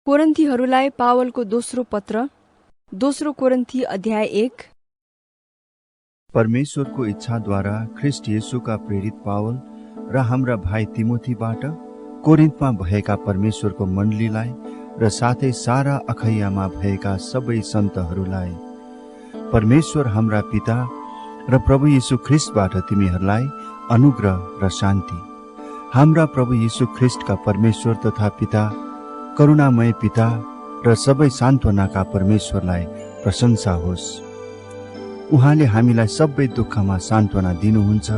कोरिन्थीहरूलाई पावलको दोस्रो पत्र, दोस्रो कोरिन्थी अध्याय 1। परमेश्वरको इच्छाद्वारा ख्रिस्ट येशूका प्रेरित पावल र हाम्रा भाइ तिमोथीबाट कोरिन्थमा भएका परमेश्वरको मण्डलीलाई र साथै सारा अखैयामा भएका सबै सन्तहरूलाई, परमेश्वर हाम्रा पिता र प्रभु येशू ख्रिस्टबाट तिमीहरूलाई अनुग्रह र शान्ति। हाम्रा प्रभु येशू ख्रिस्टका परमेश्वर तथा पिता, करुणामय पिता र सबै सान्त्वनाका परमेश्वरलाई प्रशंसा होस्। उहाँले हामीलाई सबै दुःखमा सान्त्वना दिनुहुन्छ,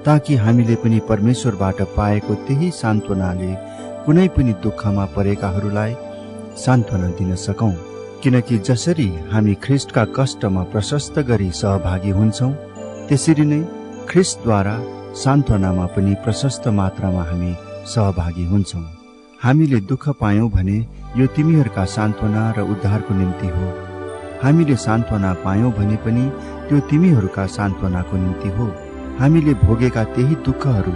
ताकि हामीले पनि परमेश्वरबाट पाएको त्यही सान्त्वनाले कुनै पनि दुःखमा परेकाहरूलाई सान्त्वना दिन सकौं। किनकि जसरी हामी ख्रिस्टका कष्टमा प्रशस्त गरी सहभागी हुन्छौं, त्यसरी नै ख्रिस्टद्वारा सान्त्वनामा पनि प्रशस्त मात्रामा हामी सहभागी हुन्छौं। हामीले दुःख पायौं भने यो तिमीहरूका सान्त्वना र उद्धारको निम्ति हो। हामीले सान्त्वना पायौं भने पनि त्यो तिमीहरूका सान्त्वनाको निम्ति हो। हामीले भोगेका त्यही दुःखहरू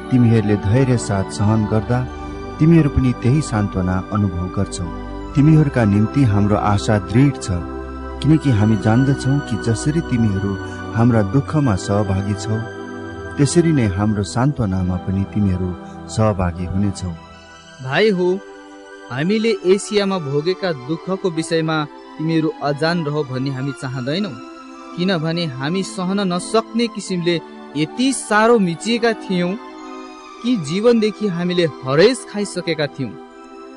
तिमीहरूले धैर्य साथ सहन गर्दा तिमीहरू पनि त्यही सान्त्वना अनुभव गर्छौ। तिमीहरूका निम्ति हाम्रो आशा दृढ छ, किनकि हामी जान्दछौ कि जसरी तिमीहरू हाम्रा दुःखमा सहभागी छौ, त्यसरी नै हाम्रो सान्त्वनामा पनि तिमीहरू सहभागी हुनेछौ। भाइ हो, हामीले एसियामा भोगेका दुःखको विषयमा तिमीहरू अजान रह भन्ने हामी चाहदैनौ, किनभने हामी सहन नसक्ने किसिमले यति साह्रो मिचिएका थियौं कि जीवनदेखि हामीले हरेस खाइसकेका थियौं।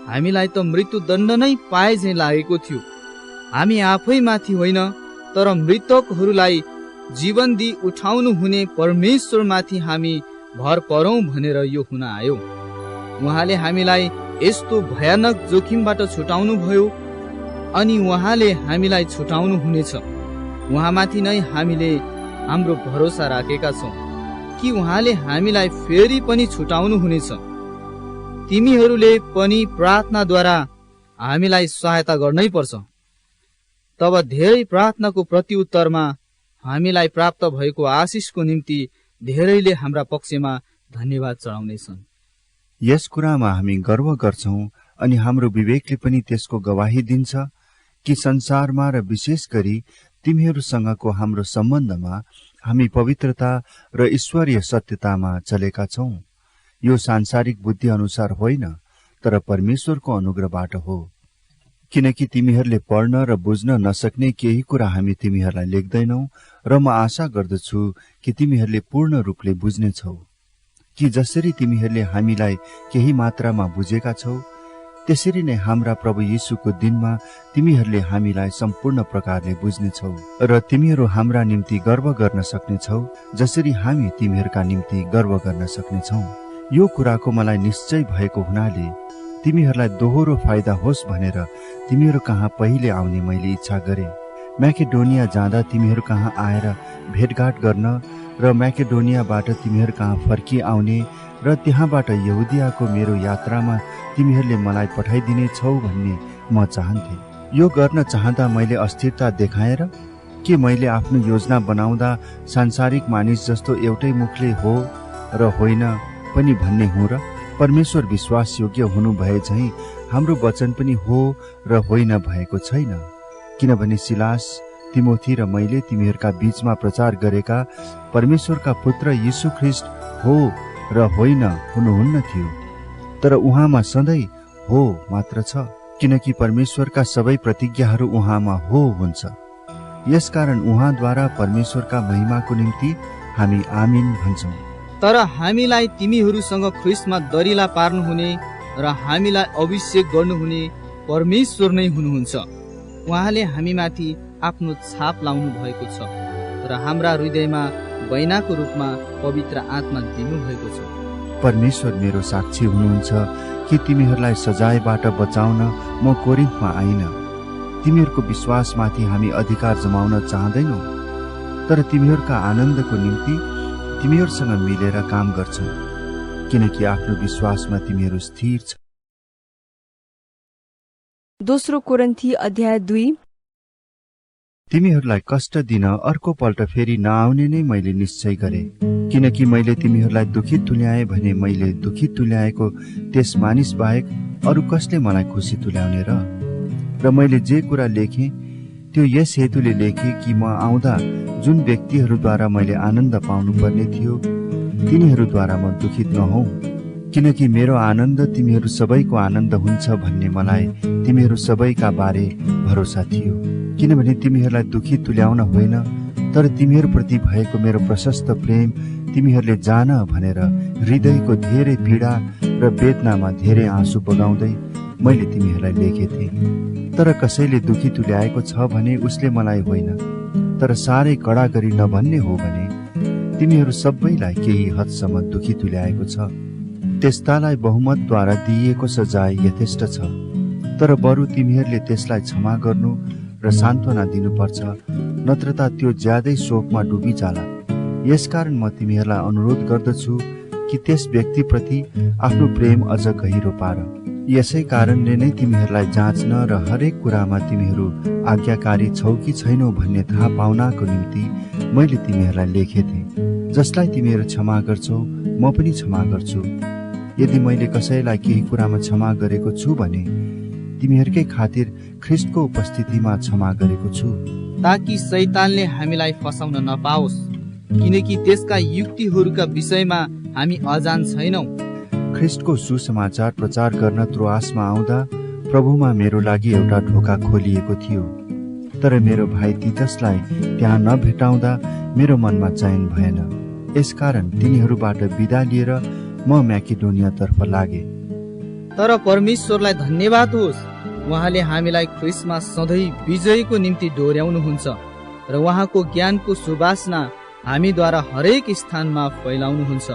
हामीलाई त मृत्युदण्ड नै पाए झैं लागेको थियो। हामी आफै माथि होइन, तर मृतकहरूलाई जीवन दिई उठाउनु हुने परमेश्वरमाथि हामी भर परौं भनेर यो हुन आयो। उहाँले हामीलाई यस्तो भयानक जोखिमबाट छुटाउनु भयो, अनि उहाँले हामीलाई छुटाउनु हुनेछ। उहाँमाथि नै हामीले हाम्रो भरोसा राखेका छौं कि उहाँले हामीलाई फेरि पनि छुटाउनु हुनेछ। तिमीहरूले पनि प्रार्थनाद्वारा हामीलाई सहायता गर्नै पर्छ। तब धेरै प्रार्थनाको प्रत्युत्तरमा हामीलाई प्राप्त भएको आशिषको निम्ति धेरैले हाम्रा पक्षमा धन्यवाद चढाउनेछन्। यस कुरामा हामी गर्व गर्छौं, अनि हाम्रो विवेकले पनि त्यसको गवाही दिन्छ कि संसारमा र विशेष गरी तिमीहरूसँगको हाम्रो सम्बन्धमा हामी पवित्रता र ईश्वरीय सत्यतामा चलेका छौं। यो सांसारिक बुद्धि अनुसार होइन, तर परमेश्वरको अनुग्रहबाट हो। किनकि तिमीहरूले पढ्न र बुझ्न नसक्ने केही कुरा हामी तिमीहरूलाई लेख्दैनौ, र म आशा गर्दछु कि तिमीहरूले पूर्ण रूपले बुझ्नेछौ कि जसरी तिमीहरूले हामीलाई केही मात्रामा बुझेका छौ, त्यसरी नै हाम्रा प्रभु येशूको दिनमा तिमीहरूले हामीलाई सम्पूर्ण प्रकारले बुझ्नेछौ, र तिमीहरू हाम्रा निम्ति गर्व गर्न सक्नेछौ जसरी हामी तिमीहरूका निम्ति गर्व गर्न सक्नेछौ। यो कुराको मलाई निश्चय भएको हुनाले तिमीहरूलाई दोहोरो फाइदा होस् भनेर तिमीहरू कहाँ पहिले आउने मैले इच्छा गरे। म्याकेडोनिया जाँदा तिमीहरू कहाँ आएर भेटघाट गर्न र म्याकेडोनियाबाट तिमीहरू कहाँ फर्की आउने र त्यहाँबाट यहुदियाको मेरो यात्रामा तिमीहरूले मलाई पठाइदिने छौ भन्ने म चाहन्थे। यो गर्न चाहँदा मैले अस्थिरता देखाएर कि मैले आफ्नो योजना बनाउँदा सांसारिक मानिस जस्तो एउटै मुखले हो र होइन पनि भन्ने हुँ र परमेश्वर विश्वास योग्य हुनु भए झैं हाम्रो वचन पनि हो र होइन भएको छैन। किनभने सिलास, तिमोथी र मैले तिमीहरूका बीचमा प्रचार गरेका परमेश्वरका पुत्र यीशु ख्रिस्ट हो र होइन हुनुहुन्न थियो, तर उहाँमा सधैँ हो मात्र छ, किनकि परमेश्वरका सबै प्रतिज्ञाहरू उहाँमा हो हुन्छ। यसकारण उहाँद्वारा परमेश्वरका महिमाको निम्ति हामी आमीन भन्छौं। तर हामीलाई तिमीहरूसँग ख्रिस्टमा दरिला पार्नुहुने र हामीलाई अभिषेक गर्नुहुने परमेश्वर नै हुनुहुन्छ। उहाँले हामीमाथि आफ्नो छाप लाउनु भएको छ र हाम्रा हृदयमा बैनाको रूपमा पवित्र आत्मा दिनुभएको छ। परमेश्वर मेरो साक्षी हुनुहुन्छ कि तिमीहरूलाई सजायबाट बचाउन म कोरिन्थमा आइन। तिमीहरूको विश्वासमाथि हामी अधिकार जमाउन चाहदैनौ, तर तिमीहरूका आनन्दको निम्ति तिमीहरूसँग मिलेर काम गर्छौ, किनकि आफ्नो विश्वासमा तिमीहरू स्थिर छ। दोस्रो कोरिन्थी अध्याय 2। तिमीहरूलाई कष्ट दिन अर्कोपल्ट फेरि नआउने नै मैले निश्चय गरे, किनकि मैले तिमीहरूलाई दुखित तुल्याएँ भने मैले दुखित तुल्याएको त्यस मानिस बाहेक अरू कसले मलाई खुसी तुल्याउने र मैले जे कुरा लेखेँ त्यो यस हेतुले लेखेँ कि म आउँदा जुन व्यक्तिहरूद्वारा मैले आनन्द पाउनुपर्ने थियो तिनीहरूद्वारा म दुखित नहौँ, किनकि मेरो आनन्द तिमीहरू सबैको आनन्द हुन्छ भन्ने मलाई तिमीहरू सबैका बारे भरोसा थियो। किनभने तिमीहरूलाई दुखित तुल्याउन होइन, तर तिमीहरूप्रति भएको मेरो प्रशस्त प्रेम तिमीहरूले जान भनेर हृदयको धेरै पीडा र वेदनामा धेरै आँसु बगाउँदै मैले तिमीहरूलाई लेखेथे। तर कसैले दुखी तुल्याएको छ भने उसले मलाई होइन, तर साह्रै कडा गरी नभन्ने हो भने तिमीहरू सबैलाई केही हदसम्म दुखी तुल्याएको छ। त्यस्तालाई बहुमतद्वारा दिइएको सजाय यथेष्ट छ, तर बरु तिमीहरूले त्यसलाई क्षमा गर्नु र सान्त्वना दिनुपर्छ, नत्र त त्यो ज्यादै शोकमा डुबिजाला। यसकारण म तिमीहरूलाई अनुरोध गर्दछु कि त्यस व्यक्तिप्रति आफ्नो प्रेम अझ गहिरो पार। यसै कारणले नै तिमीहरूलाई जाँच्न र हरेक कुरामा तिमीहरू आज्ञाकारी छौ कि छैनौ भन्ने थाहा पाउनको निम्ति मैले तिमीहरूलाई लेखेथे। जसलाई तिमीहरू क्षमा गर्छौ म पनि क्षमा गर्छु। यदि मैले कसैलाई केही कुरामा क्षमा गरेको छु भने तिमीहरूकै खातिर ख्रिस्टको उपस्थितिमा क्षमा गरेको छु, ताकि शैतानले हामीलाई फसाउन नपाओस्, किनकि त्यसका युक्तिहरूका विषयमा हामी अजान छैनौं। ख्रिस्टको सुसमाचार प्रचार गर्न त्रोआसमा आउँदा प्रभुमा मेरो लागि एउटा ढोका खोलिएको थियो, तर मेरो भाइ तीतसलाई त्यहाँ नभेटाउँदा मेरो मनमा चयन भएन। यसकारण तिनीहरूबाट बिदा लिएर म म्याकेडोनियातर्फ लागे। तर परमेश्वरलाई धन्यवाद होस्, उहाँले हामीलाई ख्रिस्टमा सधैँ विजयको निम्ति डोर्याउनुहुन्छ र उहाँको ज्ञानको सुवासना हामीद्वारा हरेक स्थानमा फैलाउनुहुन्छ,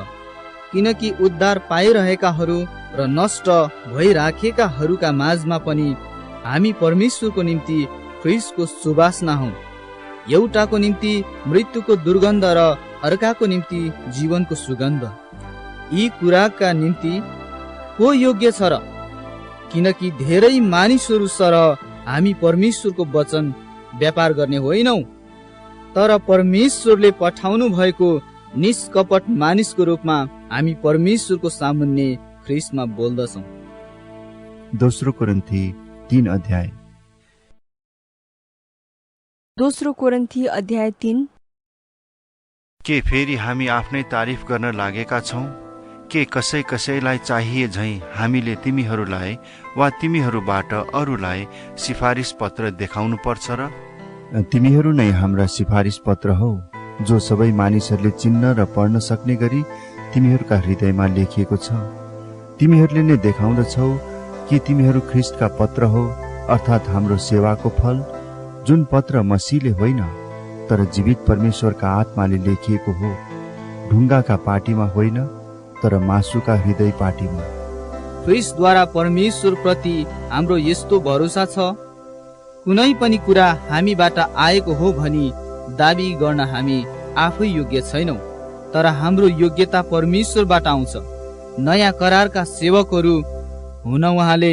किनकि उद्धार पाइरहेकाहरू र नष्ट भइराखेकाहरूका माझमा पनि हामी परमेश्वरको निम्ति ख्रिस्टको सुवासना हौं। एउटाको निम्ति मृत्युको दुर्गन्ध र अर्काको निम्ति जीवनको सुगन्ध। यी कुराका निम्ति को योग्य छ र? किनकि धेरै मानिसहरू सरह हामी परमेश्वरको वचन व्यापार गर्ने होइनौं, तर परमेश्वरले पठाउनु भएको निष्कपट मानिसको रूपमा हामी परमेश्वरको सामुन्ने ख्रिस्टमा बोल्दछौं। दोस्रो कोरिन्थी 3 अध्याय। दोस्रो कोरिन्थी अध्याय 3। के फेरि हामी आफ्नै तारिफ गर्न लागेका छौं? के कसैलाई चाहिए झैं हामीले तिमीहरूलाई वा तिमीहरूबाट अरूलाई सिफारिस पत्र देखाउनु पर्छ र? तिमीहरू नै हाम्रा सिफारिस पत्र हौ, जो सबै मानिसहरूले चिन्न र पढ्न सक्ने गरी तिमीहरूका हृदयमा लेखिएको छ। तिमीहरूले नै देखाउँदछौ कि तिमीहरू ख्रिस्टका पत्र हो, अर्थात् हाम्रो सेवाको फल, जुन पत्र मसीले होइन तर जीवित परमेश्वरका आत्माले लेखिएको हो, ढुङ्गाका पाटीमा होइन तर मासुका हृदय पाटीमा। ख्रिस्टद्वारा परमेश्वर प्रति हाम्रो यस्तो भरोसा छ, कुनै पनि कुरा हामीबाट आएको हो भनी दाबी गर्न हामी आफै योग्य छैनौं, तर हाम्रो योग्यता परमेश्वरबाट आउँछ। नयाँ करारका सेवकहरू हुन उहाँले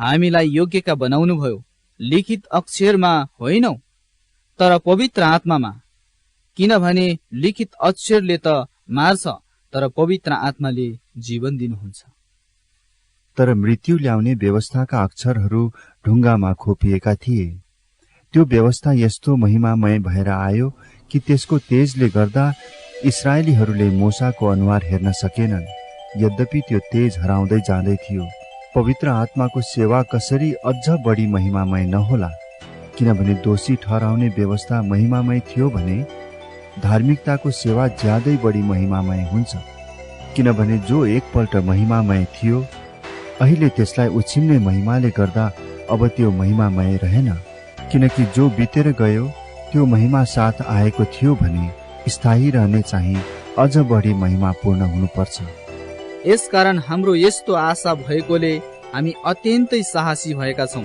हामीलाई योग्यका बनाउनु भयो, लिखित अक्षरमा होइनौ तर पवित्र आत्मामा, किनभने लिखित अक्षरले त मार्छ तर पवित्र आत्माले जीवन दिनुहुन्छ। तर मृत्यु ल्याउने व्यवस्थाका अक्षरहरू ढुङ्गामा खोपिएका थिए। त्यो व्यवस्था यस्तो महिमामय भएर आयो कि त्यसको तेजले गर्दा इस्राएलीहरूले मूसाको अनुहार हेर्न सकेनन्। यद्यपि त्यो तेज हराउँदै जाँदै थियो। पवित्र आत्माको सेवा कसरी अझ बढी महिमामय नहोला? किनभने दोषी ठहराउने व्यवस्था महिमामय थियो भने धार्मिकताको सेवा ज्यादै बढी महिमामय हुन्छ। किनभने जो एकपल्ट महिमामय थियो अहिले त्यसलाई उछिन्ने महिमाले गर्दा अब त्यो महिमामय रहेन। किनकि जो बितेर गयो त्यो महिमा साथ आएको थियो भने स्थायी रहने चाहिँ अझ बढी महिमापूर्ण हुनुपर्छ। यसकारण हाम्रो यस्तो आशा भएकोले हामी अत्यन्तै साहसी भएका छौं।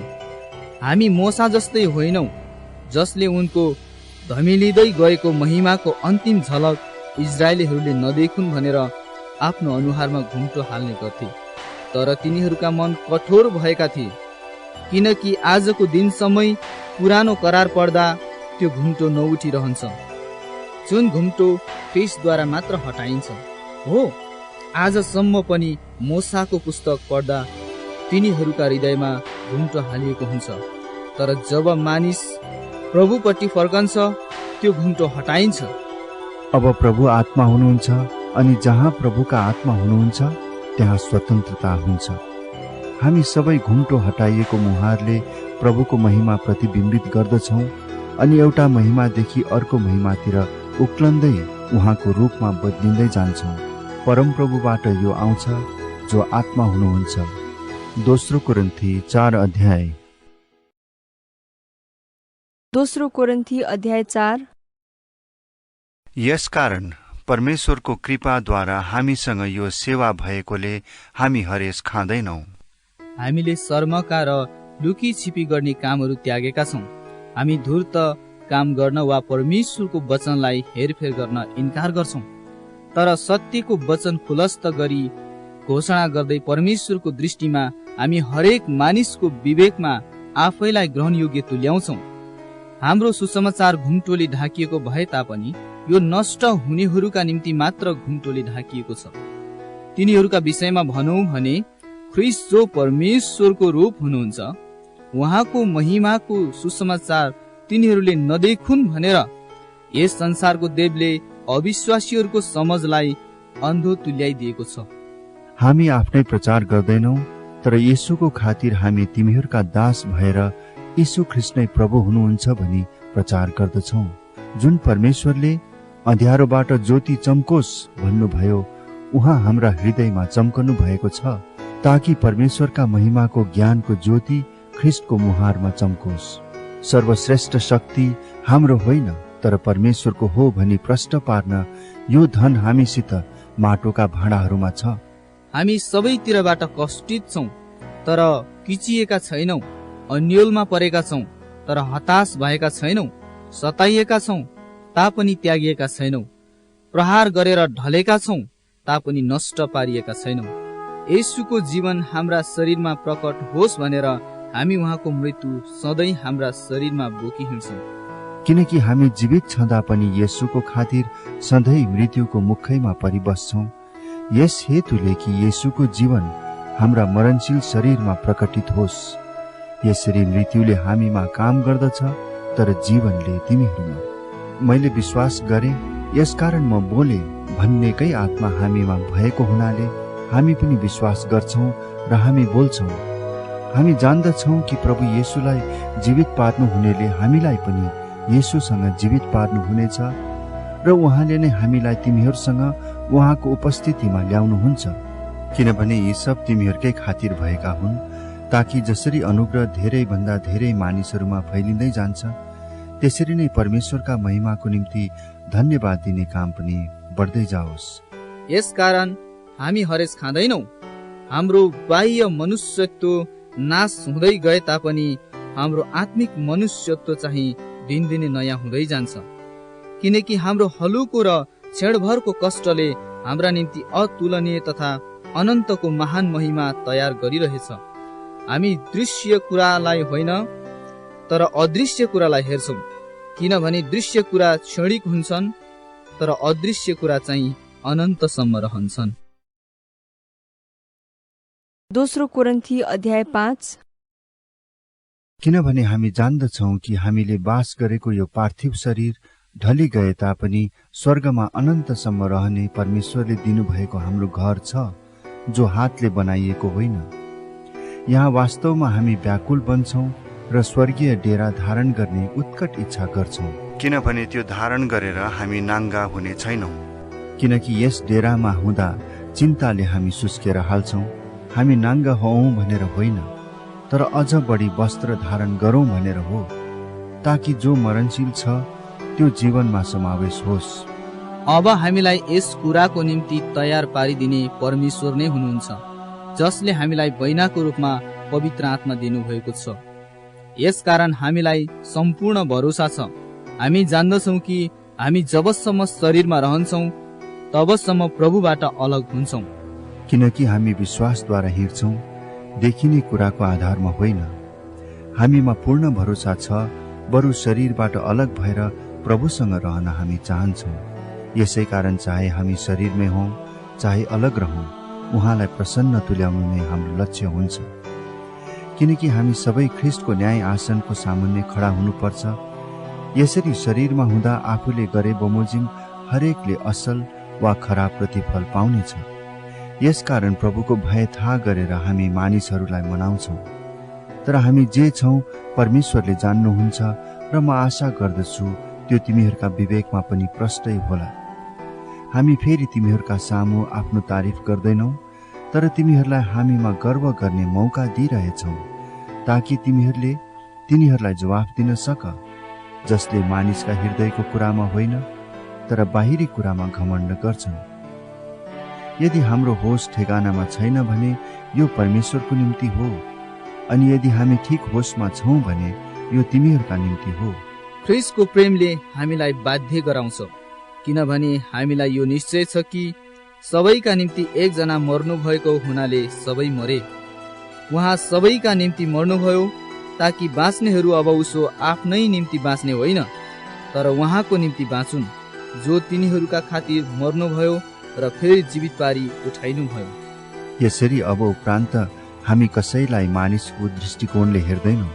हामी मूसा जस्तै होइनौ, जसले उनको धमिलिँदै गएको महिमाको अन्तिम झलक इजरायलीहरूले नदेखुन् भनेर आफ्नो अनुहारमा घुम्टो हाल्ने गर्थे। तर तिनीहरूका मन कठोर भएका थिए, किनकि आजको दिनसम्मै पुरानो करार पढ्दा त्यो घुम्टो नउठिरहन्छ, जुन घुम्टो ख्रिस्टद्वारा मात्र हटाइन्छ। हो, आजसम्म पनि मोसाको पुस्तक पढ्दा तिनीहरूका हृदयमा घुम्टो हालिएको हुन्छ, तर जब मानिस प्रभुपट्टि फर्कन्छ त्यो घुम्टो हटाइन्छ। अब प्रभु आत्मा हुनुहुन्छ अनि जहाँ प्रभुका आत्मा हुनुहुन्छ त्यहाँ स्वतन्त्रता हुन्छ। हामी सबै घुम्टो हटाइएको मुहारले प्रभुको महिमा प्रतिबिम्बित गर्दछौँ अनि एउटा महिमादेखि अर्को महिमातिर उक्लन्दै उहाँको रूपमा बदलिँदै जान्छौँ। परमप्रभुबाट यो आउँछ जो आत्मा हुनुहुन्छ। दोस्रो कोरिन्थी 4 अध्याय। दोस्रो कोरिन्थी अध्याय 4। यसकारण परमेश्वरको कृपाद्वारा हामीसँग यो सेवा भएकोले हामी हरेस खाँदैनौँ। हामीले शर्मका र लुकी छिपी गर्ने कामहरू त्यागेका छौँ। हामी धूर्त काम गर्न वा परमेश्वरको वचनलाई हेरफेर गर्न इन्कार गर्छौँ, तर सत्यको वचन खुलस्त गरी घोषणा गर्दै परमेश्वरको दृष्टिमा हामी हरेक मानिसको विवेकमा आफैलाई ग्रहण योग्य तुल्याउँछौँ। हाम्रो सुसमाचार घुम्टोले ढाकिएको भए तापनि यो नष्ट हुनेहरूका निम्ति मात्र घुम्टोले ढाकिएको छ। तिनीहरूका विषयमा भनौँ भने ख्रिस्ट जो परमेश्वरको रूप हुनुहुन्छ, उहाँको महिमाको सुसमाचार तिनीहरूले नदेखुन् भनेर यस संसारको देवले अविश्वासीहरूको समझलाई अन्धो तुल्याइदिएको छ। हामी आफ्नै प्रचार गर्दैनौँ, तर येशूको खातिर हामी तिमीहरूका दास भएर येशू ख्रिस्ट नै प्रभु हुनुहुन्छ भनी प्रचार गर्दछौँ। जुन परमेश्वरले अँध्यारोबाट ज्योति चम्कोस् भन्नुभयो, उहाँ हाम्रा हृदयमा चम्कनु भएको छ, ताकि परमेश्वरका महिमाको ज्ञानको ज्योति ख्रिस्टको मुहारमा चम्कोस्। सर्वश्रेष्ठ शक्ति हाम्रो होइन, तर परमेश्वरको हो भनी प्रष्ट पार्न यो धन हामीसित माटोका भाँडाहरूमा छ। हामी सबैतिरबाट कष्टित छौँ, तर किचिएका छैनौँ, अन्योलमा परेका छौँ, तर हताश भएका छैनौँ, सताइएका छौँ तापनि त्यागिएका छैनौँ, प्रहार गरेर ढलेका छौँ तापनि नष्ट पारिएका छैनौँ। येशूको जीवन हाम्रा शरीरमा प्रकट होस् भनेर हामी उहाँको मृत्यु सधैँ हाम्रा शरीरमा बोकी हिँड्छौँ। किनकि हामी जीवित छँदा पनि येशूको खातिर सधैँ मृत्युको मुखैमा परिबस्छौँ। यस हेतुले कि येशूको जीवन हाम्रा मरणशील शरीरमा प्रकटित होस्। यसरी मृत्युले हामीमा काम गर्दछ, तर जीवनले तिमीहरूमा। मैले विश्वास गरेँ, यसकारण म बोले भन्नेकै आत्मा हामीमा भएको हुनाले हामी पनि विश्वास गर्छौँ र हामी बोल्छौँ। हामी जान्दछौँ कि प्रभु येशूलाई जीवित पार्नु हुनेले हामीलाई पनि येशूसँग जीवित पार्नु हुनेछ र उहाँले नै हामीलाई तिमीहरूसँग उहाँको उपस्थितिमा ल्याउनुहुन्छ। किनभने यी सब तिमीहरूकै खातिर भएका हुन्, ताकि जसरी अनुग्रह धेरै भन्दा धेरै मानिसहरूमा फैलिँदै जान्छ, त्यसरी नै परमेश्वरका महिमाको निम्ति धन्यवाद दिने काम पनि बढ्दै जाओस्। यसकारण हामी हरेस खाँदैनौँ। हाम्रो बाह्य मनुष्यत्व नाश हुँदै गए तापनि हाम्रो आत्मिक मनुष्यत्व चाहिँ दिनदिनै नयाँ हुँदै जान्छ। किनकि हाम्रो हलुको र क्षणभरको कष्टले हाम्रा निम्ति अतुलनीय तथा अनन्तको महान महिमा तयार गरिरहेछ। हामी दृश्य कुरालाई होइन, तर अदृश्य कुरालाई हेर्छौँ। किनभने दृश्य कुरा क्षणिक हुन्छन्, तर अदृश्य कुरा चाहिँ अनन्तसम्म रहन्छन्। दोस्रो कोरिन्थी अध्याय 5। किनभने हामी जान्दछौँ कि हामीले बास गरेको यो पार्थिव शरीर ढली गए तापनि स्वर्गमा अनन्तसम्म रहने परमेश्वरले दिनुभएको हाम्रो घर छ, जो हातले बनाइएको होइन। यहाँ वास्तवमा हामी व्याकुल बन्छौँ र स्वर्गीय डेरा धारण गर्ने उत्कट इच्छा गर्छौँ, किनभने त्यो धारण गरेर हामी नाङ्गा हुने छैनौँ। किनकि यस डेरामा हुँदा चिन्ताले हामी सुस्केर हाल्छौँ। हामी नाङ्गा हौँ भनेर होइन, तर अझ बढी वस्त्र धारण गरौँ भनेर हो, ताकि जो मरणशील छ त्यो जीवनमा समावेश होस्। अब हामीलाई यस कुराको निम्ति तयार पारिदिने परमेश्वर नै हुनुहुन्छ, जसले हामीलाई बैनाको रूपमा पवित्र आत्मा दिनुभएको छ। यसकारण हामीलाई सम्पूर्ण भरोसा छ। हामी जान्दछौँ कि हामी जबसम्म शरीरमा रहन्छौँ तबसम्म प्रभुबाट अलग हुन्छौँ। किनकि हामी विश्वासद्वारा हिँड्छौँ, देखिने कुराको आधारमा होइन। हामीमा पूर्ण भरोसा छ बरु शरीरबाट अलग भएर प्रभुसँग रहन हामी चाहन्छौँ। यसै कारण चाहे हामी शरीरमै हौँ चाहे अलग रहौँ, उहाँलाई प्रसन्न तुल्याउनु नै हाम्रो लक्ष्य हुन्छ। किनकि हामी सबै ख्रिस्टको न्याय आसनको सामुन्ने खडा हुनुपर्छ। यसरी शरीरमा हुँदा आफूले गरे बमोजिम हरेकले असल वा खराब प्रतिफल पाउनेछ। यसकारण प्रभुको भय थाहा गरेर हामी मानिसहरूलाई मनाउँछौँ। तर हामी जे छौँ परमेश्वरले जान्नुहुन्छ र म आशा गर्दछु त्यो तिमीहरूका विवेकमा पनि प्रष्टै होला। हामी फेरि तिमीहरूका सामु आफ्नो तारिफ गर्दैनौँ, तर तिमीहरूलाई हामीमा गर्व गर्ने मौका दिइरहेछौँ, ताकि तिमीहरूले तिनीहरूलाई जवाफ दिन सक, जसले मानिसका हृदयको कुरामा होइन तर बाहिरी कुरामा घमण्ड गर्छन्। यदि हाम्रो होस ठेगानामा छैन भने यो परमेश्वरको निम्ति हो, अनि यदि हामी ठिक होसमा छौँ भने यो तिमीहरूका निम्ति हो। ख्रिस्टको प्रेमले हामीलाई बाध्य गराउँछ, किनभने हामीलाई यो निश्चय छ कि सबैका निम्ति एकजना मर्नु भएको हुनाले सबै मरे। उहाँ सबैका निम्ति मर्नुभयो ताकि बाँच्नेहरू अब उसो आफ्नै निम्ति बाँच्ने होइन, तर उहाँको निम्ति बाँचुन्, जो तिनीहरूका खातिर मर्नुभयो र फेरि जीवित पारी उठाइनुभयो। यसरी अब उपरान्त हामी कसैलाई मानिसको दृष्टिकोणले हेर्दैनौँ।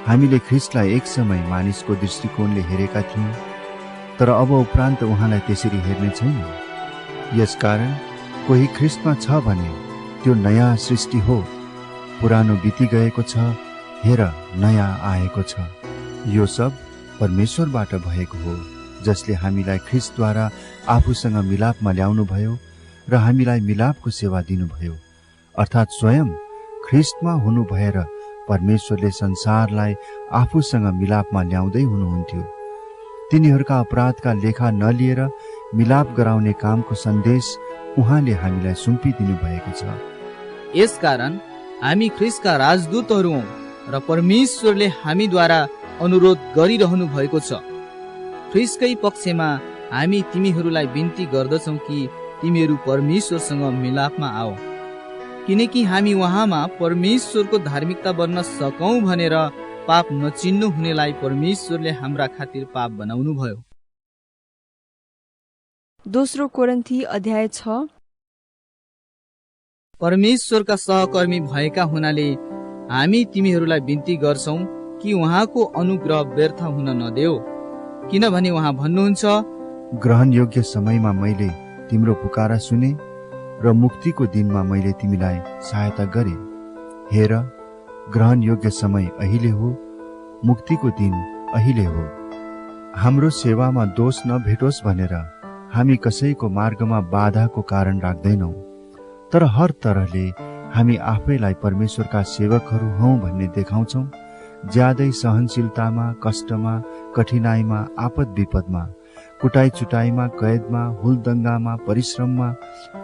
हामीले ख्रिस्टलाई एक समय मानिसको दृष्टिकोणले हेरेका थियौँ, तर अब उपरान्त उहाँलाई त्यसरी हेर्ने छैन। यसकारण कोही ख्रिस्टमा छ भने त्यो नयाँ सृष्टि हो, पुरानो बिति गएको छ, हेर नयाँ आएको छ। यो सब परमेश्वरबाट भएको हो, जसले हामीलाई ख्रिस्टद्वारा आफूसँग मिलापमा ल्याउनु भयो र हामीलाई मिलापको सेवा दिनुभयो। अर्थात् स्वयं ख्रिस्टमा हुनु भएर परमेश्वरले संसारलाई आफूसँग मिलापमा ल्याउँदै हुनुहुन्थ्यो। तिनीहरूका अपराधका लेखा नलिएर मिलाप गराउने कामको सन्देश उहाँले हामीलाई सुम्पिदिनु भएको छ। यसकारण हामी ख्रिस्टका राजदूतहरू हौँ र परमेश्वरले हामीद्वारा अनुरोध गरिरहनु भएको छ। ख्रिस्टकै पक्षमा हामी तिमीहरूलाई बिन्ती गर्दछौँ कि तिमीहरू परमेश्वरसँग मिलापमा आओ, किनकि हामी उहाँमा परमेश्वरको धार्मिकता बन्न सकौँ भनेर पाप नचिन्नु हुनेलाई परमेश्वरले हाम्रा खातिर पाप बनाउनु भयो। दोस्रो कोरिन्थी अध्याय 6। परमेश्वरका सहकर्मी भएका हुनाले हामी तिमीहरूलाई बिन्ती गर्छौँ कि उहाँको अनुग्रह व्यर्थ हुन नदेऊ, किनभने उहाँ भन्नुहुन्छ, ग्रहण योग्य समयमा मैले तिम्रो पुकारा सुने र मुक्तिको दिनमा मैले तिमीलाई सहायता गरे। हेर, ग्रहण योग्य समय अहिले हो, मुक्तिको दिन अहिले हो। हाम्रो सेवामा दोष नभेटोस् भनेर हामी कसैको मार्गमा बाधाको कारण राख्दैनौँ, तर हर तरहले हामी आफैलाई परमेश्वरका सेवकहरू हौँ भन्ने देखाउँछौँ। ज्यादै सहनशीलतामा, कष्टमा, कठिनाइमा, आपद विपदमा, कुटाइ चुटाइमा, कैदमा, हुलदङ्गामा, परिश्रममा,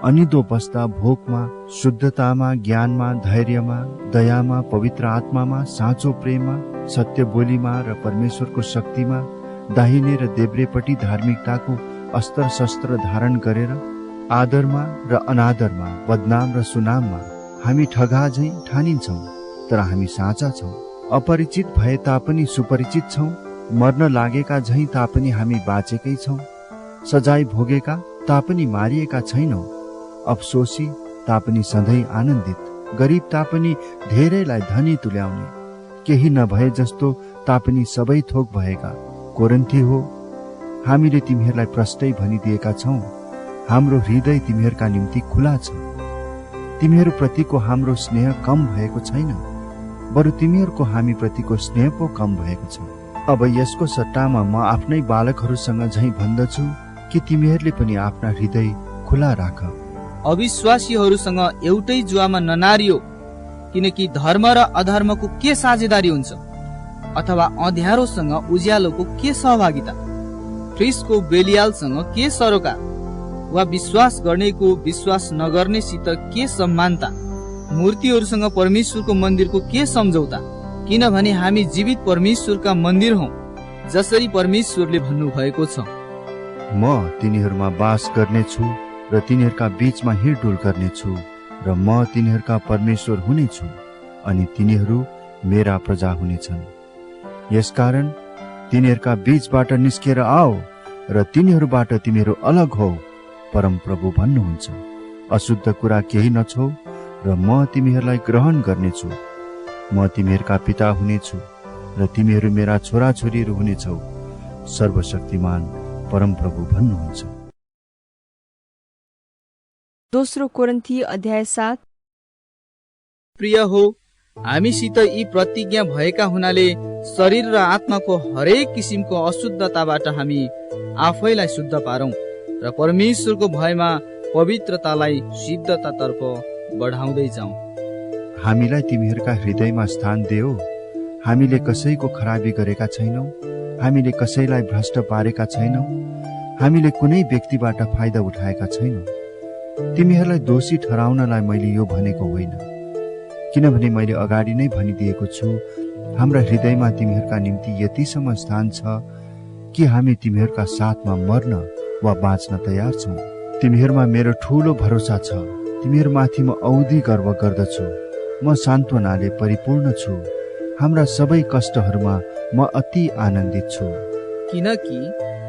अनिदो बस्दा, भोकमा, शुद्धतामा, ज्ञानमा, धैर्यमा, दयामा, पवित्र आत्मामा, साँचो प्रेममा, सत्य बोलीमा र परमेश्वरको शक्तिमा, दाहिने र देब्रेपट्टि धार्मिकताको अस्त्र शस्त्र धारण गरेर, आदरमा र अनादरमा, बदनाम र सुनाममा हामी ठगा झैं ठानिन्छौँ, तर हामी साँचा छौँ। अपरिचित भए तापनि सुपरिचित छौँ, मर्न लागेका झैं तापनि हामी बाँचेकै छौँ, सजाय भोगेका तापनि मारिएका छैनौँ, अफसोसी तापनि सधैँ आनन्दित, गरिब तापनि धेरैलाई धनी तुल्याउने, केही नभए जस्तो तापनि सबै थोक भएका। कोरिन्थी हो, हामीले तिमीहरूलाई प्रष्टै भनिदिएका छौँ, हाम्रो हृदय तिमीहरूका निम्ति खुला छ। तिमीहरू प्रतिको हाम्रो स्नेह कम भएको छैन, बरु तिमीहरूको हामी प्रतिको स्नेह पो कम भएको छ। अब यसको सट्टामा म आफ्नै बालकहरूसँग झैं भन्दछु कि तिमीहरूले पनि आफ्ना हृदय खुला राख। अविश्वासीहरूसँग एउटै जुवामा ननारियो, किनकि धर्म र अधर्मको के साझेदारी हुन्छ, अथवा अँध्यारोसँग उज्यालोको के सहभागिता, ख्रिस्टको बेलियालसँग के सरोकार, वा विश्वास गर्नेको विश्वास नगर्नेसित के समानता, मूर्तिहरूसँग परमेश्वरको मन्दिरको के सम्झौता। किनभने हामी जीवित परमेश्वरका मन्दिर हौँ, जसरी परमेश्वरले भन्नु भएको छ, म तिनीहरूमा वास गर्नेछु र तिनीहरूका बीचमा हिँडडुल गर्नेछु र म तिनीहरूका परमेश्वर हुनेछु अनि तिनीहरू मेरा प्रजा हुनेछन्। यसकारण तिनीहरूका बीचबाट निस्केर आओ र तिनीहरूबाट तिमीहरू अलग हौ, परम प्रभु भन्नुहुन्छ। अशुद्ध कुरा केही नछौ र म तिमीहरूलाई ग्रहण गर्नेछु। म तिमीहरूका पिता हुनेछु र तिमीहरू मेरा छोराछोरीहरू हुनेछौ, सर्वशक्तिमान परम प्रभु भन्नुहुन्छ। दोस्रो कोरिन्थी अध्याय 7। प्रिय हो, हामीसित यी प्रतिज्ञा भएका हुनाले शरीर र आत्माको हरेक किसिमको अशुद्धताबाट हामी आफैलाई शुद्ध पारौं र परमेश्वरको भयमा पवित्रतालाई सिद्धतातर्फ बढाउँदै जाउँ। हामीलाई तिमीहरूका हृदयमा स्थान देऊ। हामीले कसैको खराबी गरेका छैनौं, हामीले कसैलाई भ्रष्ट पारेका छैनौं, हामीले कुनै व्यक्तिबाट फाइदा उठाएका छैनौं। तिमीहरूलाई दोषी ठहराउनलाई मैले यो भनेको होइन, किनभने मैले अगाडि नै भनिदिएको छु, हाम्रा हृदयमा तिमीहरूका निम्ति यतिसम्म स्थान छ कि हामी तिमीहरूका साथमा मर्न वा बाँच्न तयार छौं। तिमीहरूमा मेरो ठूलो भरोसा छ। तिमीहरूमाथि म औधी गर्व गर्दछु। म सान्त्वनाले परिपूर्ण छु। हाम्रा सबै कष्टहरूमा म अति आनन्दित छु। किनकि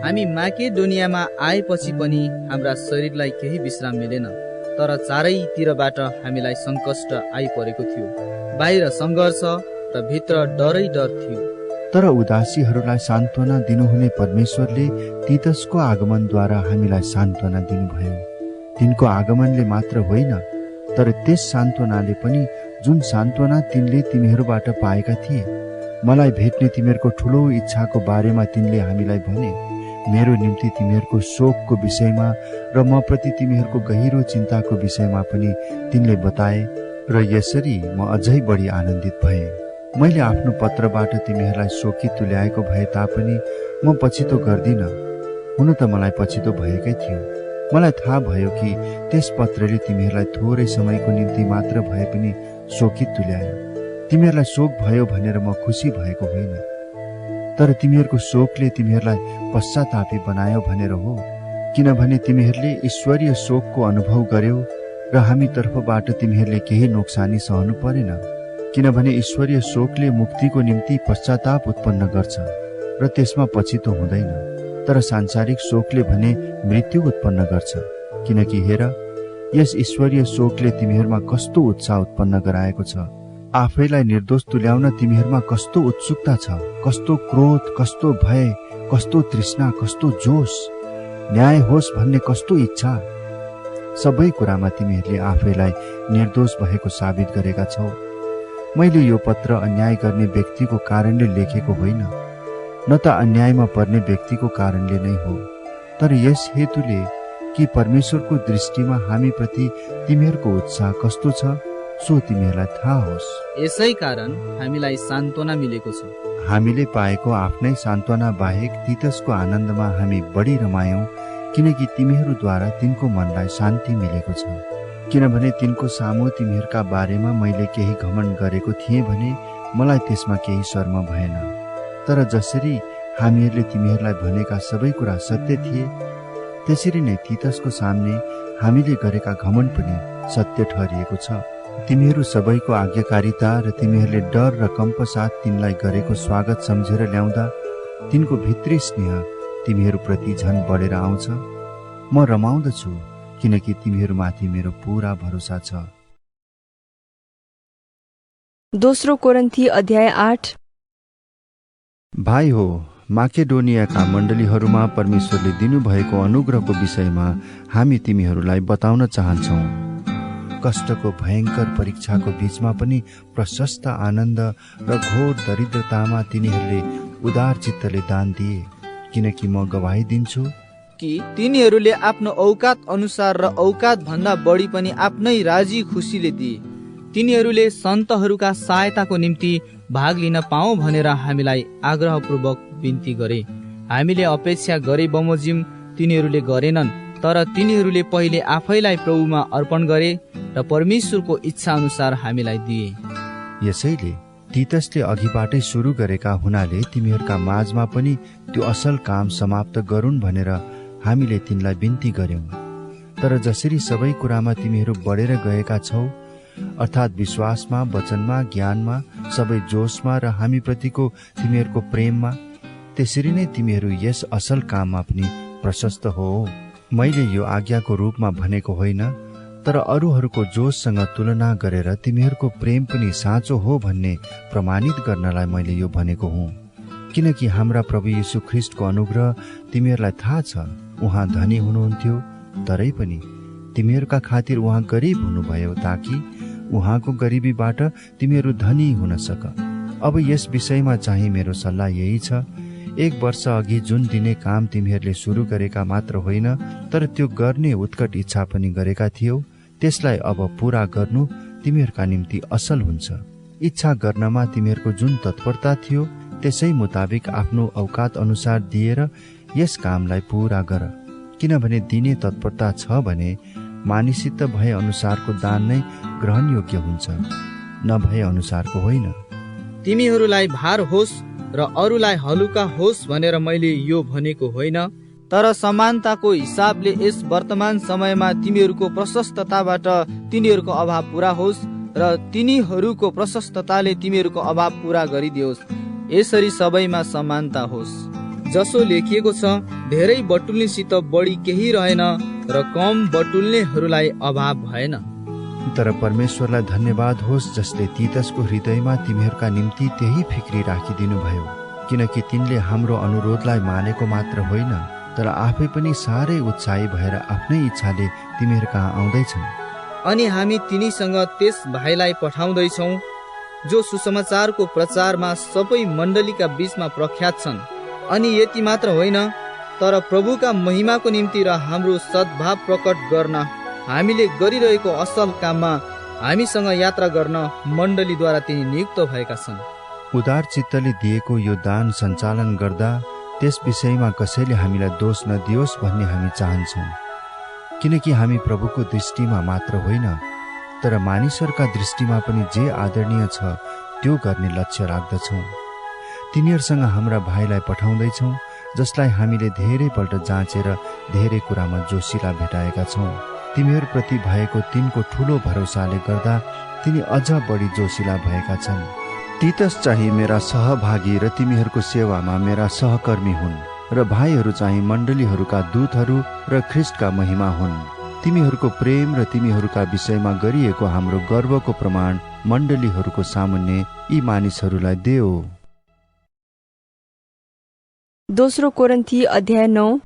हामी माकेडोनियामा आएपछि पनि हाम्रा शरीरलाई केही विश्राम मिलेन, तर चारैतिरबाट हामीलाई सङ्कष्ट आइपरेको थियो। बाहिर सङ्घर्ष र भित्र डरै डर थियो। तर उदासीहरूलाई सान्त्वना दिनुहुने परमेश्वरले तीतसको आगमनद्वारा हामीलाई सान्त्वना दिनुभयो। तिनको आगमनले मात्र होइन, तर त्यस सान्त्वनाले पनि जुन सान्त्वना तिनले तिमीहरूबाट पाएका थिए। मलाई भेट्ने तिमीहरूको ठुलो इच्छाको बारेमा तिनले हामीलाई भने। मेरो निम्ति तिमीहरूको शोकको विषयमा र म प्रति तिमीहरूको गहिरो चिन्ताको विषयमा पनि तिनले बताए र यसरी म अझै बढी आनन्दित भएँ। मैले आफ्नो पत्रबाट तिमीहरूलाई शोकित तुल्याएको भए तापनि म पछितो गर्दिन। हुन त मलाई पछितो भएकै थियो। मलाई थाहा भयो कि त्यस पत्रले तिमीहरूलाई थोरै समयको निम्ति मात्र भए पनि शोकित तुल्यायो। तिमीहरूलाई शोक भयो भनेर म खुसी भएको होइन, तर तिमीहरूको शोकले तिमीहरूलाई पश्चातापी बनायो भनेर हो, किनभने तिमीहरूले ईश्वरीय शोकको अनुभव गर्यौ र हामी तर्फबाट तिमीहरूले केही नोक्सानी सहनु परेन। किनभने ईश्वरीय शोकले मुक्तिको निम्ति पश्चाताप उत्पन्न गर्छ र त्यसमा पछितो हुँदैन, तर सांसारिक शोकले भने मृत्यु उत्पन्न गर्छ। किनकि हेर, यस ईश्वरीय शोकले तिमीहरूमा कस्तो उत्साह उत्पन्न गराएको छ। आफैलाई निर्दोष तुल्याउन तिमीहरूमा कस्तो उत्सुकता छ, कस्तो क्रोध, कस्तो भय, कस्तो तृष्णा, कस्तो जोश, न्याय होस् भन्ने कस्तो इच्छा। सबै कुरामा तिमीहरूले आफैलाई निर्दोष भएको साबित गरेका छौ। मैले यो पत्र अन्याय गर्ने व्यक्तिको कारणले लेखेको होइन, न त अन्यायमा पर्ने व्यक्तिको कारणले नै हो, तर यस हेतुले कि परमेश्वरको दृष्टिमा हामीप्रति तिमीहरूको उत्साह कस्तो छ सो तिमीहरूलाई थाहा होस्। यसै कारण हामीलाई सान्त्वना मिलेको छ। हामीले पाएको आफ्नै सान्त्वना बाहेक तीतसको आनन्दमा हामी बढी रमायौं, किनकि तिमीहरूद्वारा तिनको मनलाई शान्ति मिलेको छ। किनभने तिनको सामु तिमीहरूका बारेमा मैले केही घमण्ड गरेको थिएँ भने मलाई त्यसमा केही शर्म भएन। तर जसरी हामीहरूले तिमीहरूलाई भनेका सबै कुरा सत्य थिए, त्यसरी नै तीतसको सामने हामीले गरेका घमण्ड पनि सत्य ठहरिएको छ। तिमीहरू सबैको आज्ञाकारिता र तिमीहरूले डर र कम्प साथ तिनलाई गरेको स्वागत सम्झेर ल्याउँदा तिनको भित्री स्नेह तिमीहरूप्रति झन बढेर आउँछ। म रमाउँदछु किनकि तिमीहरूमाथि मेरो पूरा भरोसा छ। दोस्रो कोरिन्थी अध्याय 8। भाइ हो, माकेडोनियाका मण्डलीहरूमा परमेश्वरले दिनुभएको अनुग्रहको विषयमा हामी तिमीहरूलाई बताउन चाहन्छौँ। कष्टको भयंकर परीक्षाको बीचमा पनि प्रशस्त आनन्द र घोर दरिद्रतामा तिनीहरूले उदार चित्तले दान दिए। किनकि म गवाही दिन्छु कि तिनीहरूले आफ्नो औकात अनुसार र औकात भन्दा बढी पनि आफ्नै राजी खुसीले दिए। तिनीहरूले सन्तहरूका सहायताको निम्ति भाग लिन पाऊँ भनेर हामीलाई आग्रहपूर्वक बिन्ती गरे। हामीले अपेक्षा गरे बमोजिम तिनीहरूले गरेनन्, तर तिनीहरूले पहिले आफैलाई प्रभुमा अर्पण गरे र परमेश्वरको इच्छा अनुसार हामीलाई दिए। यसैले तीतसले अघिबाटै सुरु गरेका हुनाले तिमीहरूका माझमा पनि त्यो असल काम समाप्त गरून् भनेर हामीले तिनलाई बिन्ती गर्यौं। तर जसरी सबै कुरामा तिमीहरू बढेर गएका छौ, अर्थात् विश्वासमा, वचनमा, ज्ञानमा, सबै जोशमा र हामीप्रतिको तिमीहरूको प्रेममा, त्यसरी नै तिमीहरू यस असल काममा पनि प्रशस्त हो। मैले यो आज्ञाको रूपमा भनेको होइन, तर अरूहरूको जोशसँग तुलना गरेर तिमीहरूको प्रेम पनि साँचो हो भन्ने प्रमाणित गर्नलाई मैले यो भनेको हुँ। किनकि हाम्रा प्रभु यीशु ख्रीष्टको अनुग्रह तिमीहरूलाई थाहा छ। उहाँ धनी हुनुहुन्थ्यो, तरै पनि तिमीहरूका खातिर उहाँ गरिब हुनुभयो, ताकि उहाँको गरिबीबाट तिमीहरू धनी हुन सक। अब यस विषयमा चाहिँ मेरो सल्लाह यही छ, 1 वर्ष अघि जुन दिने काम तिमीहरूले सुरु गरेका मात्र होइन, तर त्यो गर्ने उत्कट इच्छा पनि गरेका थियौ, त्यसलाई अब पूरा गर्नु तिमीहरूका निम्ति असल हुन्छ। इच्छा गर्नमा तिमीहरूको जुन तत्परता थियो, त्यसै मुताबिक आफ्नो औकात अनुसार दिएर यस कामलाई पूरा गर। किनभने दिने तत्परता छ भने मानिसित भए अनुसारको दान नै ग्रहण योग्य हुन्छ, नभए अनुसारको होइन। तिमीहरूलाई भार होस् र अरूलाई हलुका होस् भनेर मैले यो भनेको होइन, तर समानताको हिसाबले यस वर्तमान समयमा तिमीहरूको प्रशस्तताबाट तिनीहरूको अभाव पूरा होस् र तिनीहरूको प्रशस्तताले तिमीहरूको अभाव पूरा गरिदियोस्। यसरी सबैमा समानता होस्। जसो लेखिएको छ, धेरै बटुल्नेसित बढी केही रहेन र कम बटुल्नेहरूलाई अभाव भएन। तर परमेश्वरलाई धन्यवाद होस्, जसले तीतसको हृदयमा तिमीहरूका निम्ति त्यही फिक्री राखिदिनु भयो। किनकि तिनले हाम्रो अनुरोधलाई मानेको मात्र होइन, तर आफै पनि साह्रै उत्साही भएर आफ्नै इच्छाले तिमीहरू कहाँ आउँदैछन्। अनि हामी तिनीसँग त्यस भाइलाई पठाउँदैछौँ जो सुसमाचारको प्रचारमा सबै मण्डलीका बीचमा प्रख्यात छन्। अनि यति मात्र होइन, तर प्रभुका महिमाको निम्ति र हाम्रो सद्भाव प्रकट गर्न हामीले गरिरहेको असल काममा हामीसँग यात्रा गर्न मण्डलीद्वारा तिनी नियुक्त भएका छन्। उदार चित्तले दिएको यो दान सञ्चालन गर्दा त्यस विषयमा कसैले हामीलाई दोष नदियोस् भन्ने हामी चाहन्छौँ। किनकि हामी प्रभुको दृष्टिमा मात्र होइन, तर मानिसहरूका दृष्टिमा पनि जे आदरणीय छ त्यो गर्ने लक्ष्य राख्दछौँ। तिनीहरूसँग हाम्रा भाइलाई पठाउँदैछौँ, जसलाई हामीले धेरैपल्ट जाँचेर धेरै कुरामा जोशीला भेटाएका छौँ। तिमीहरूप्रति भएको तिनको ठुलो भरोसाले गर्दा तिनी अझ बढी जोशीला भएका छन्। तीतस चाहिँ मेरा सहभागी र तिमीहरूको सेवामा मेरा सहकर्मी हुन्, र भाइहरू चाहिँ मण्डलीहरूका दूतहरू र ख्रीष्टका महिमा हुन्। तिमीहरूको प्रेम र तिमीहरूका विषयमा गरिएको हाम्रो गर्वको प्रमाण मण्डलीहरूको सामुन्ने यी मानिसहरूलाई देऊ। दोस्रो कोरिन्थी अध्याय 9।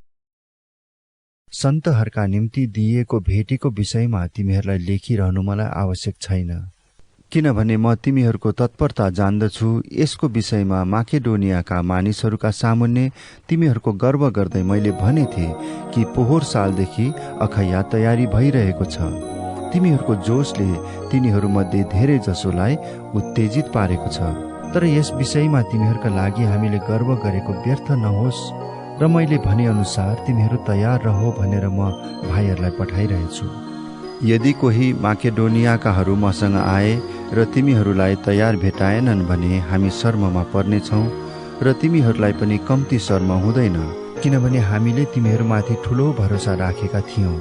सन्तहरूका निम्ति दिइएको भेटीको विषयमा तिमीहरूलाई लेखिरहनु मलाई आवश्यक छैन, किनभने म तिमीहरूको तत्परता जान्दछु। यसको विषयमा माकेडोनियाका मानिसहरूका सामुन्ने तिमीहरूको गर्व गर्दै मैले भनेथे कि पोहोर सालदेखि अखैया तयारी भइरहेको छ। तिमीहरूको जोशले तिनीहरूमध्ये धेरै जसोलाई उत्तेजित पारेको छ। तर यस विषयमा तिमीहरूका लागि हामीले गर्व गरेको व्यर्थ नहोस्, र मैले भनेअनुसार तिमीहरू तयार रहो भनेर म भाइहरूलाई पठाइरहेछु। यदि कोही माकेडोनियाकाहरू मसँग आए र तिमीहरूलाई तयार भेटाएनन् भने हामी शर्ममा पर्नेछौँ, र तिमीहरूलाई पनि कम्ती शर्म हुँदैन, किनभने हामीले तिमीहरूमाथि ठुलो भरोसा राखेका थियौँ।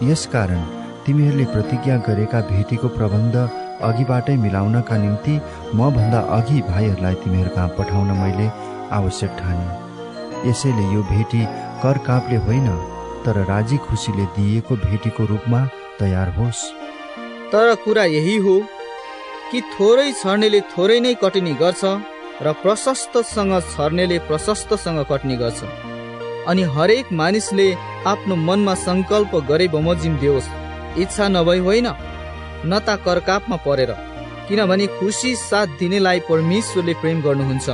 यसकारण तिमीहरूले प्रतिज्ञा गरेका भेटीको प्रबन्ध अघिबाटै मिलाउनका निम्ति म भन्दा अघि भाइहरूलाई तिमीहरू कहाँ पठाउन मैले आवश्यक ठाने। यसैले यो भेटी कर कापले होइन, तर राजी खुसीले दिएको भेटीको रूपमा तयार होस्। तर कुरा यही हो कि थोरै छर्नेले थोरै नै कटनी गर्छ र प्रशस्तसँग छर्नेले प्रशस्तसँग कटनी गर्छ। अनि हरेक मानिसले आफ्नो मनमा संकल्प गरे बमोजिम दियोस्, इच्छा नभई होइन, न त करकापमा परेर, किनभने खुसी साथ दिनेलाई परमेश्वरले प्रेम गर्नुहुन्छ।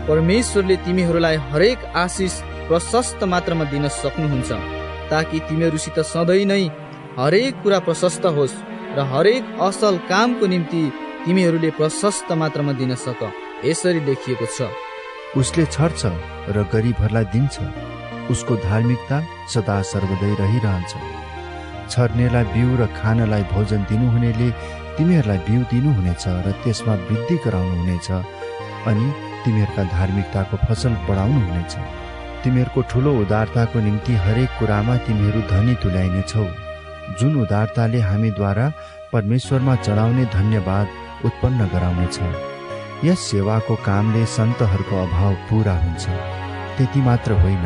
परमेश्वरले तिमीहरूलाई हरेक आशिष प्रशस्त मात्रामा दिन सक्नुहुन्छ, ताकि तिमीहरूसित सधैँ नै हरेक कुरा प्रशस्त होस् र हरेक असल कामको निम्ति तिमीहरूले प्रशस्त मात्रामा दिन सक। यसरी लेखिएको छ, उसले छर्छ र गरिबहरूलाई दिन्छ, उसको धार्मिकता सदा सर्वदै रहिरहन्छ। छर्नेलाई बिउ र खानलाई भोजन दिनुहुनेले तिमीहरूलाई बिउ दिनुहुनेछ र त्यसमा वृद्धि गराउनुहुनेछ, अनि तिमीहरूका धार्मिकताको फसल बढाउनुहुनेछ। तिमीहरूको ठुलो उदारताको निम्ति हरेक कुरामा तिमीहरू धनी तुल्याइनेछौ, जुन उदारताले हामीद्वारा परमेश्वरमा चढाउने धन्यवाद उत्पन्न गराउनेछ। यस सेवाको कामले सन्तहरूको अभाव पूरा हुन्छ। त्यति मात्र होइन,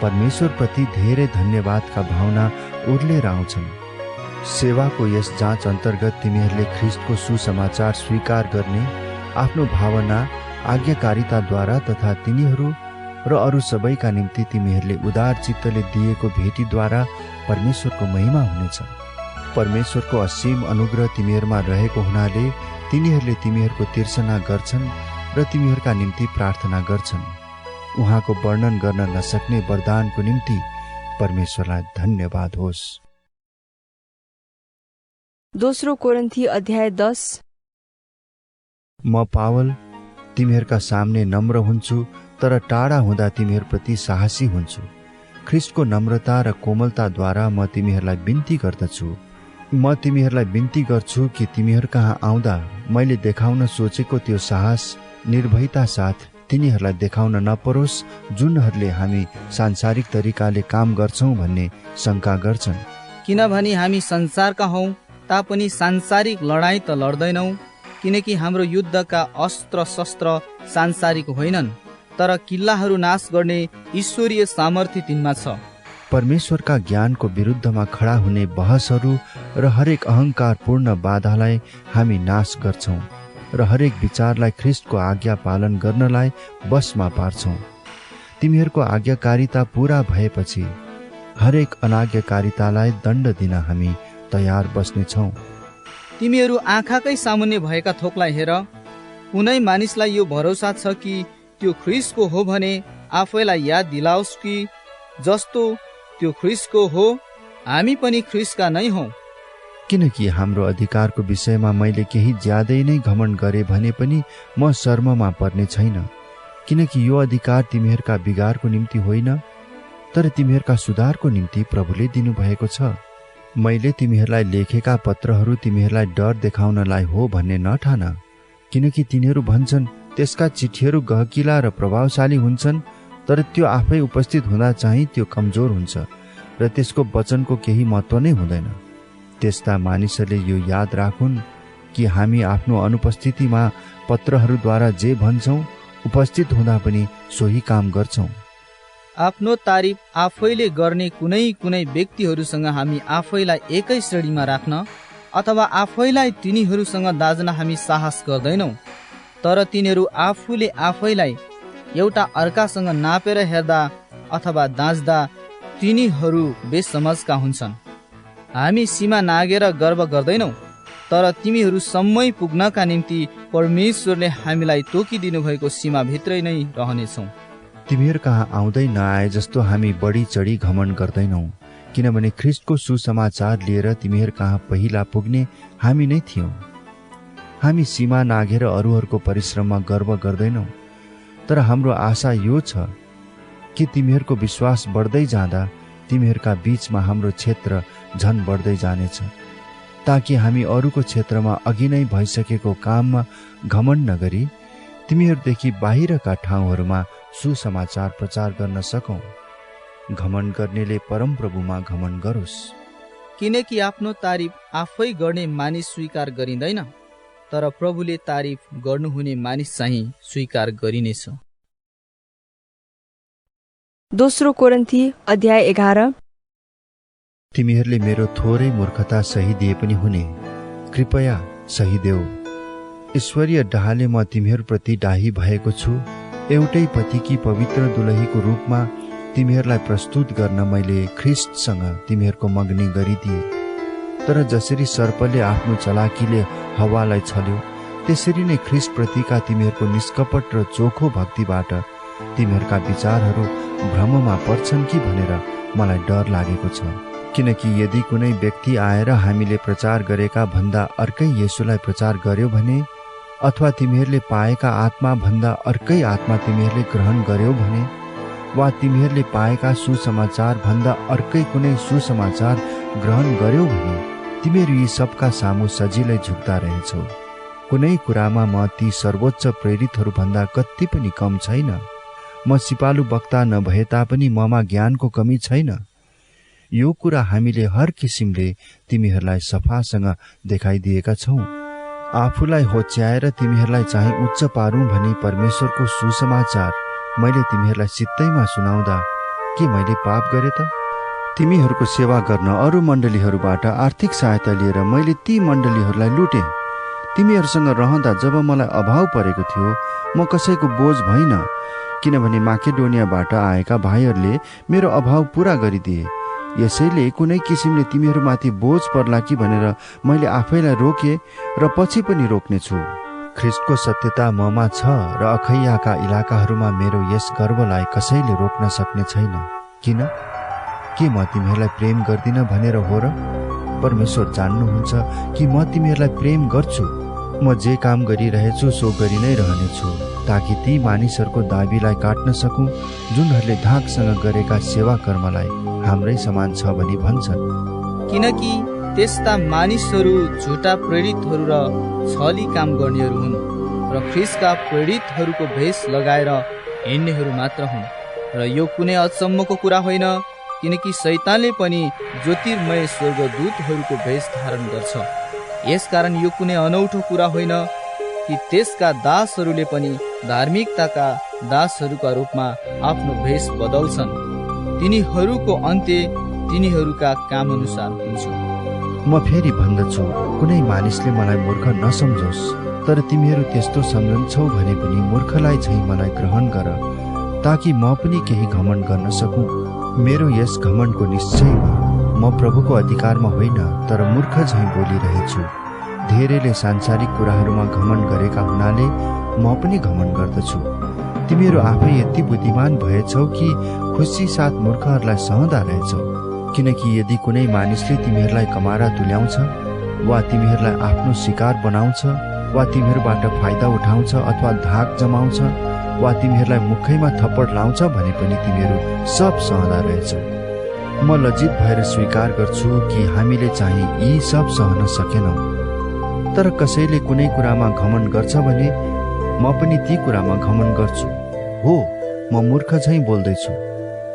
परमेश्वरप्रति धेरै धन्यवादका भावना उर्लेर आउँछन्। सेवाको यस जाँच अन्तर्गत तिमीहरूले ख्रिस्टको सुसमाचार स्वीकार गर्ने आफ्नो भावना आज्ञाकारिताद्वारा तथा तिनीहरू र अरू सबैका निम्ति तिमीहरूले उदार चित्तले दिएको भेटीद्वारा परमेश्वरको महिमा हुनेछ। परमेश्वरको असीम अनुग्रह तिमीहरूमा रहेको हुनाले तिनीहरूले तिमीहरूको तिर्सना गर्छन् र तिमीहरूका निम्ति प्रार्थना गर्छन्। उहाँको वर्णन गर्न नसक्ने वरदानको निम्ति परमेश्वरलाई धन्यवाद होस्। दोस्रो कोरिन्थी अध्याय 10। म पावल तिमीहरूका सामने नम्र हुन्छु, तर टाढा हुँदा तिमीहरूप्रति साहसी हुन्छु। ख्रिस्टको नम्रता र कोमलताद्वारा म तिमीहरूलाई बिन्ती गर्दछु। म तिमीहरूलाई बिन्ती गर्छु कि तिमीहरू कहाँ आउँदा मैले देखाउन सोचेको त्यो साहस निर्भयता साथ तिनीहरूलाई देखाउन नपरोस्, जुनहरूले हामी सांसारिक तरिकाले काम गर्छौं भन्ने शंका गर्छन्। किनभने हामी संसारका हौं तापनि सांसारिक लडाईँ त लड्दैनौं, किनकि हाम्रो युद्धका अस्त्र शस्त्र सांसारिक होइनन्, तर किल्लाहरू नाश गर्ने ईश्वरीय सामर्थ्य तिनमा छ। परमेश्वरका ज्ञानको विरुद्धमा खडा हुने बहसहरू र हरेक अहंकारपूर्ण बाधालाई हामी नाश गर्छौं र हरेक विचारलाई ख्रिस्टको आज्ञा पालन गर्नलाई बसमा पार्छौं। तिमीहरूको आज्ञाकारिता पूरा भएपछि हरेक अनाज्ञाकारितालाई दण्ड दिन हामी तयार बस्नेछौं। तिमीहरू आँखाकै सामुन्ने भएका थोकलाई हेर। कुनै मानिसलाई यो भरोसा छ कि त्यो ख्रिस्टको हो भने आफैलाई याद दिलाओस् कि जस्तो त्यो ख्रिस्टको हो हामी पनि ख्रिस्टका नै हौं। किनकि हाम्रो अधिकारको विषयमा मैले केही ज्यादै नै घमण्ड गरे भने पनि म शर्ममा पर्ने छैन, किनकि यो अधिकार तिमीहरूका बिगारको निम्ति होइन, तर तिमीहरूका सुधारको निम्ति प्रभुले दिनुभएको छ। मैले तिमीहरूलाई लेखेका पत्रहरू तिमीहरूलाई डर देखाउनलाई हो भन्ने नठान, किनकि तिनीहरू भन्छन् त्यसका चिठीहरू गहकिला र प्रभावशाली हुन्छन्, तर त्यो आफै उपस्थित हुँदा चाहिँ त्यो कमजोर हुन्छ र त्यसको वचनको केही महत्त्व नै हुँदैन। त्यस्ता मानिसहरूले यो याद राखुन् कि हामी आफ्नो अनुपस्थितिमा पत्रहरूद्वारा जे भन्छौं उपस्थित हुँदा पनि सोही काम गर्छौं। आफ्नो तारिफ आफैले गर्ने कुनै व्यक्तिहरूसँग हामी आफैलाई एकै श्रेणीमा राख्न अथवा आफैलाई तिनीहरूसँग दाज्न हामी साहस गर्दैनौं, तर तिनीहरू आफूले आफैलाई एउटा अर्कासँग नापेर हेर्दा अथवा दाँच्दा तिनीहरू बेसमझका हुन्छन्। हामी सीमा नागेर गर्व गर्दैनौं, तर तिमीहरूसम्मै पुग्नका निम्ति परमेश्वरले हामीलाई तोकिदिनु भएको सीमाभित्रै नै रहनेछौं। तिमीहरू कहाँ आउँदै नआए जस्तो हामी बढी चढी घमण्ड गर्दैनौं, किनभने ख्रिस्टको सुसमाचार लिएर तिमीहरू कहाँ पहिला पुग्ने हामी नै थियौं। हामी सीमा नाघेर अरूहरूको परिश्रममा गर्व गर्दैनौं, तर हाम्रो आशा यो छ कि तिमीहरूको विश्वास बढ्दै जाँदा तिमीहरूका बीचमा हाम्रो क्षेत्र झन बढ्दै जानेछ, ताकि हामी अरूको क्षेत्रमा अघि नै भइसकेको काममा घमण्ड नगरी तिमीहरूदेखि बाहिरका ठाउँहरूमा सुसमाचार प्रचार गर्न सकौं। घमण्ड गर्नेले परमप्रभुमा घमण्ड गरोस्। किनकि आफ्नो तारिफ आफै गर्ने मानिस स्वीकार गरिँदैन, तर प्रभुले तारिफ गर्नुहुने मानिस चाहिँ स्वीकार गरिनेछ। दोस्रो कोरिन्थी अध्याय 11। तिमीहरूले मेरो थोरै मूर्खता सही दिए पनि हुने, कृपया सही देऊ। ईश्वरीय डाहले म तिमीहरूप्रति डाही भएको छु। एउटै पतिकी पवित्र दुलहीको रूपमा तिमीहरूलाई प्रस्तुत गर्न मैले ख्रिस्टसँग तिमीहरूको मगनी गरिदिए। तर जसरी सर्पले आफ्नो चलाकीले हवालाई छल्यो, त्यसरी नै ख्रिस्टप्रतिका तिमीहरूको निष्कपट र चोखो भक्तिबाट तिमीहरूका विचारहरू भ्रममा पर्छन् कि भनेर मलाई डर लागेको छ। किनकि यदि कुनै व्यक्ति आएर हामीले प्रचार गरेका भन्दा अर्कै येशूलाई प्रचार गर्यो भने, अथवा तिमीहरूले पाएका आत्मा भन्दा अर्कै आत्मा तिमीहरूले ग्रहण गर्यो भने, वा तिमीहरूले पाएका सुसमाचार भन्दा अर्कै कुनै सुसमाचार ग्रहण गर्यो भने, तिमीहरू यी सबका सामु सजिलै झुक्दा रहेछौ। कुनै कुरामा म ती सर्वोच्च प्रेरितहरू भन्दा कति पनि कम छैन। म सिपालु वक्ता नभए तापनि ममा ज्ञानको कमी छैन। यो कुरा हामीले हर किसिमले तिमीहरूलाई सफासँग देखाइदिएका छौं। आफूलाई होच्याएर तिमीहरूलाई चाहिँ उच्च पारौँ भनी परमेश्वरको सुसमाचार मैले तिमीहरूलाई सित्तैमा सुनाउँदा के मैले पाप गरे त? तिमीहरूको सेवा गर्न अरू मण्डलीहरूबाट आर्थिक सहायता लिएर मैले ती मण्डलीहरूलाई लुटेँ। तिमीहरूसँग रहँदा जब मलाई अभाव परेको थियो म कसैको बोझ भइन, किनभने माकेडोनियाबाट आएका भाइहरूले मेरो अभाव पूरा गरिदिए। यसैले कुनै किसिमले तिमीहरूमाथि बोझ पर्ला कि भनेर मैले आफैलाई रोके र पछि पनि रोक्नेछु। ख्रिस्टको सत्यता ममा छ र अखैयाका इलाकाहरूमा मेरो यस गर्वलाई कसैले रोक्न सक्ने छैन। किन? के म तिमीहरूलाई प्रेम गर्दिन भनेर हो र? परमेश्वर जान्नुहुन्छ कि म तिमीहरूलाई प्रेम गर्छु। म जे काम गरिरहेछु सो गरि नै रहनेछु, ताकि ती मानिसहरूको दाबीलाई काट्न सकूँ जुनहरूले धाकसँग गरेका सेवा कर्मलाई हाम्रै समान छ भनी भन्छन्। किनकि त्यस्ता मानिसहरू झुटा प्रेरितहरू र छली काम गर्नेहरू हुन् र ख्रिस्टका प्रेरितहरूको भेष लगाएर हिँड्नेहरू मात्र हुन्। र यो कुनै अचम्मको कुरा होइन, किनकि शैतानले पनि ज्योतिर्मय स्वर्गदूतहरूको भेष धारण गर्छ। यसकारण यो कुनै अनौठो कुरा होइन कि त्यसका दासहरूले पनि धार्मिकताका दासहरूका रूपमा आफ्नो भेष बदल्छन्। तिनीहरूको अन्त्य तिनीहरूका काम अनुसार हुन्छ। म फेरि भन्दछु, कुनै मानिसले मलाई मूर्ख नसम्झोस्, तर तिमीहरू त्यस्तो सम्झन्छौ भने पनि मूर्खलाई चाहिँ मलाई ग्रहण गर, ताकि म पनि केही घमण्ड गर्न सकूँ। मेरो यस घमण्डको निश्चयमा म प्रभुको अधिकारमा होइन, तर मूर्ख झैँ बोलिरहेछु। धेरैले सांसारिक कुराहरूमा घमण्ड गरेका हुनाले म पनि घमण्ड गर्दछु। तिमीहरू आफै यति बुद्धिमान भएछौ कि खुसी साथ मूर्खहरूलाई सहँदा रहेछौ। किनकि यदि कुनै मानिसले तिमीहरूलाई कमारा तुल्याउँछ वा तिमीहरूलाई आफ्नो शिकार बनाउँछ वा तिमीहरूबाट फाइदा उठाउँछ अथवा धाक जमाउँछ वा तिमीहरूलाई मुखैमा थप्पड लाउँछ भने पनि तिमीहरू सब सहँदा रहेछौ। म लज्जित भएर स्वीकार गर्छु कि हामीले चाहिँ यी सब सहन सकेनौँ। तर कसैले कुनै कुरामा घमण्ड गर्छ भने म पनि ती कुरामा घमण्ड गर्छु। हो, म मूर्ख झैँ बोल्दैछु।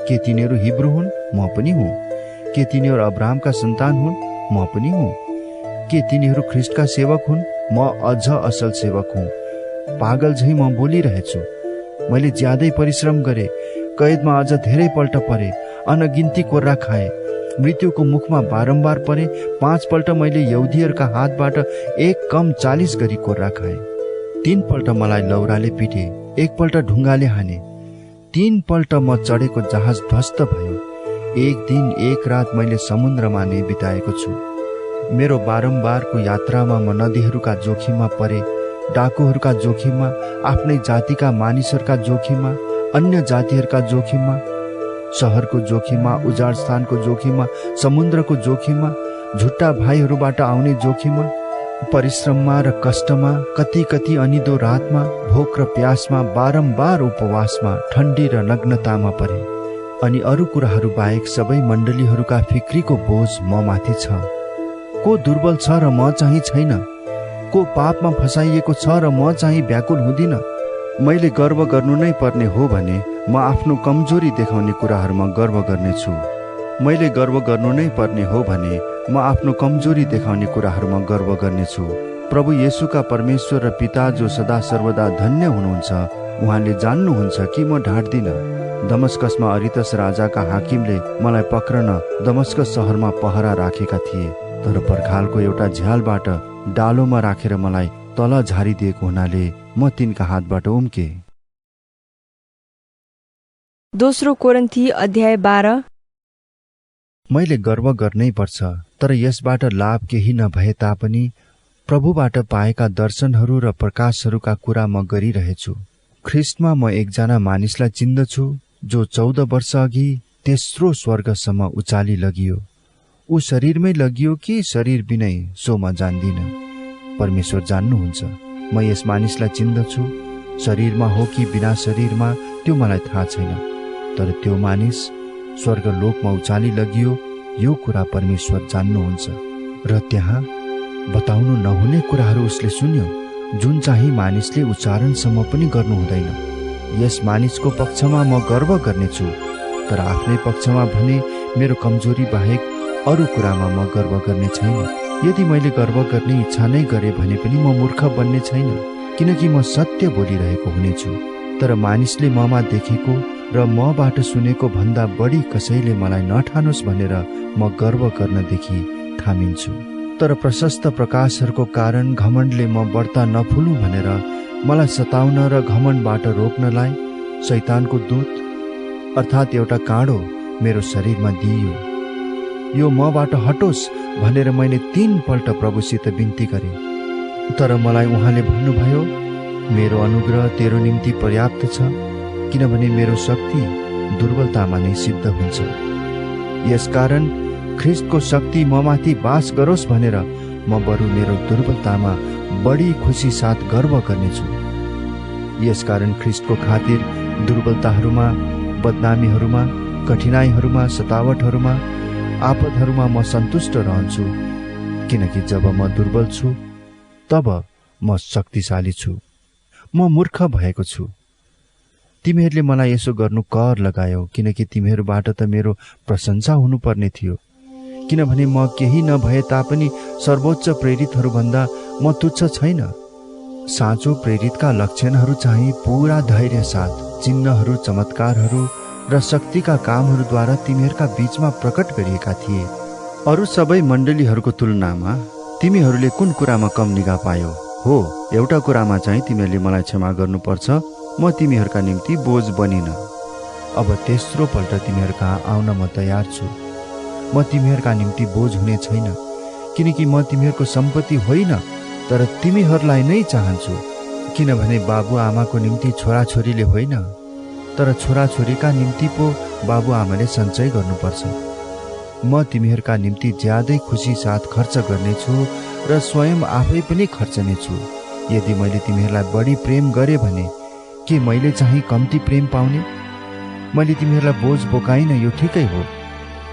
के तिनीहरू हिब्रू हुन्? म पनि हुँ। के तिनीहरू अब्राहमका सन्तान हुन्? म पनि हुँ। के तिनीहरू ख्रिस्टका सेवक हुन्? म अझ असल सेवक हुँ। पागल झैँ म बोलिरहेछु। मैले ज्यादै परिश्रम गरे, कैदमा अझ धेरै पल्ट परे, अनगिन्ती कोर्रा खाए, मृत्युको मुखमा बारम्बार परे। 5 पल्ट मैले यहुदीहरूका हातबाट एक कम 40 गरी कोर्रा खाए। 3 पल्ट मलाई लौराले पिटे, 1 पल्ट ढुङ्गाले हाने, 3 पल्ट म चढेको जहाज ध्वस्त भयो। 1 दिन 1 रात मैले समुद्रमा नै बिताएको छु। मेरो बारम्बारको यात्रामा म नदीहरूका जोखिममा परे, डाकुहरूका जोखिममा, आफ्नै जातिका मानिसहरूका जोखिममा, अन्य जातिहरूका जोखिममा, सहरको जोखिममा, उजाड स्थानको जोखिममा, समुद्रको जोखिममा, झुट्टा भाइहरूबाट आउने जोखिममा, परिश्रममा र कष्टमा, कति कति अनिदो रातमा, भोक र प्यासमा, बारम्बार उपवासमा, ठण्डी र नग्नतामा परे। अनि अरू कुराहरू बाहेक सबै मण्डलीहरूका फिक्रीको बोझ म माथि छ। को दुर्बल छ र म चाहिँ छैन? को पापमा फसाइएको छ र म चाहिँ व्याकुल हुँदिन? मैले गर्व गर्नु नै पर्ने हो भने म आफ्नो कमजोरी देखाउने कुराहरूमा गर्व गर्नेछु। मैले गर्व गर्नु नै पर्ने हो भने म आफ्नो कमजोरी देखाउने कुराहरूमा गर्व गर्नेछु। प्रभु येशूका परमेश्वर र पिता जो सदा सर्वदा धन्य हुनुहुन्छ, उहाँले जान्नुहुन्छ कि म ढाँट्दिन। दमस्कसमा अरितस राजाका हाकिमले मलाई पक्रन दमस्कस सहरमा पहरा राखेका थिए, तर पर्खालको एउटा झ्यालबाट डालोमा राखेर मलाई तल झारिदिएको हुनाले म तिनका हातबाट उम्के। दोस्रो कोरिन्थी अध्याय 12। मैले गर्व गर्नै पर्छ, तर यसबाट लाभ केही नभए तापनि प्रभुबाट पाएका दर्शनहरू र प्रकाशहरूका कुरा म गरिरहेछु। ख्रिस्टमा म एकजना मानिसलाई चिन्दछु जो 14 वर्ष अघि तेस्रो स्वर्गसम्म उचाली लगियो। ऊ शरीरमै लगियो कि शरीर बिनै सो म जान्दिन, परमेश्वर जान्नुहुन्छ। म यस मानिसलाई चिन्दछु, शरीरमा हो कि बिना शरीरमा त्यो मलाई थाहा छैन, तर त्यो मानिस स्वर्गलोकमा उचाली लगियो, यो कुरा परमेश्वर जान्नुहुन्छ। र त्यहाँ बताउनु नहुने कुराहरू उसले सुन्यो, जुन चाहिँ मानिसले उच्चारणसम्म पनि गर्नु हुँदैन। यस मानिसको पक्षमा म गर्व गर्नेछु, तर आफ्नै पक्षमा भने मेरो कमजोरी बाहेक अरू कुरामा म गर्व गर्ने छैन। यदि मैले गर्व गर्ने इच्छा नै गरे भने पनि म मूर्ख बन्ने छैन, किनकि म सत्य बोलिरहेको हुनेछु। तर मानिसले ममा देखेको र मबाट सुनेको भन्दा बढी कसैले मलाई नठानोस् भनेर म गर्व गर्नदेखि थामिन्छु। तर प्रशस्त प्रकाशहरूको कारण घमण्डले म बढ्ता नफुलु भनेर मलाई सताउन र घमण्डबाट रोक्नलाई शैतानको दूत अर्थात् एउटा काँडो मेरो शरीरमा दिइयो। यो मबाट हटोस् भनेर मैले 3 पल्ट प्रभुसित बिन्ती गरेँ। तर मलाई उहाँले भन्नुभयो, मेरो अनुग्रह तेरो निम्ति पर्याप्त छ, किनभने मेरो शक्ति दुर्बलतामा नै सिद्ध हुन्छ। यसकारण ख्रिस्टको शक्ति ममाथि बास गरोस् भनेर म बरु मेरो दुर्बलतामा बढी खुसी साथ गर्व गर्नेछु। यसकारण ख्रिस्टको खातिर दुर्बलताहरूमा, बदनामीहरूमा, कठिनाइहरूमा, सतावटहरूमा, आपदहरूमा म सन्तुष्ट रहन्छु, किनकि जब म दुर्बल छु तब म शक्तिशाली छु। म मूर्ख भएको छु। तिमीहरूले मलाई यसो गर्नु कर लगायौ, किनकि तिमीहरूबाट त मेरो प्रशंसा हुनुपर्ने थियो। किनभने म केही नभए तापनि सर्वोच्च प्रेरितहरूभन्दा म तुच्छ छैन। साँचो प्रेरितका लक्षणहरू चाहिँ पूरा धैर्य साथ चिन्हहरू, चमत्कारहरू र शक्तिका कामहरूद्वारा तिमीहरूका बीचमा प्रकट गरिएका थिए। अरू सबै मण्डलीहरूको तुलनामा तिमीहरूले कुन कुरामा कम निगाह पायौ? हो, एउटा कुरामा चाहिँ तिमीहरूले मलाई क्षमा गर्नुपर्छ, म तिमीहरूका निम्ति बोझ बनिन। अब तेस्रो पल्ट तिमीहरू कहाँ आउन म तयार छु। म तिमीहरूका निम्ति बोझ हुने छैन, किनकि म तिमीहरूको सम्पत्ति होइन, तर तिमीहरूलाई नै चाहन्छु। किनभने बाबुआमाको निम्ति छोराछोरीले होइन, तर छोराछोरीका निम्ति पो बाबुआमाले सञ्चय गर्नुपर्छ। म तिमीहरूका निम्ति ज्यादै खुसी साथ खर्च गर्नेछु र स्वयं आफै पनि खर्चनेछु। यदि मैले तिमीहरूलाई बढी प्रेम गरेँ भने के मैले चाहिँ कम्ती प्रेम पाउने? मैले तिमीहरूलाई बोझ बोकाइन, यो ठिकै हो।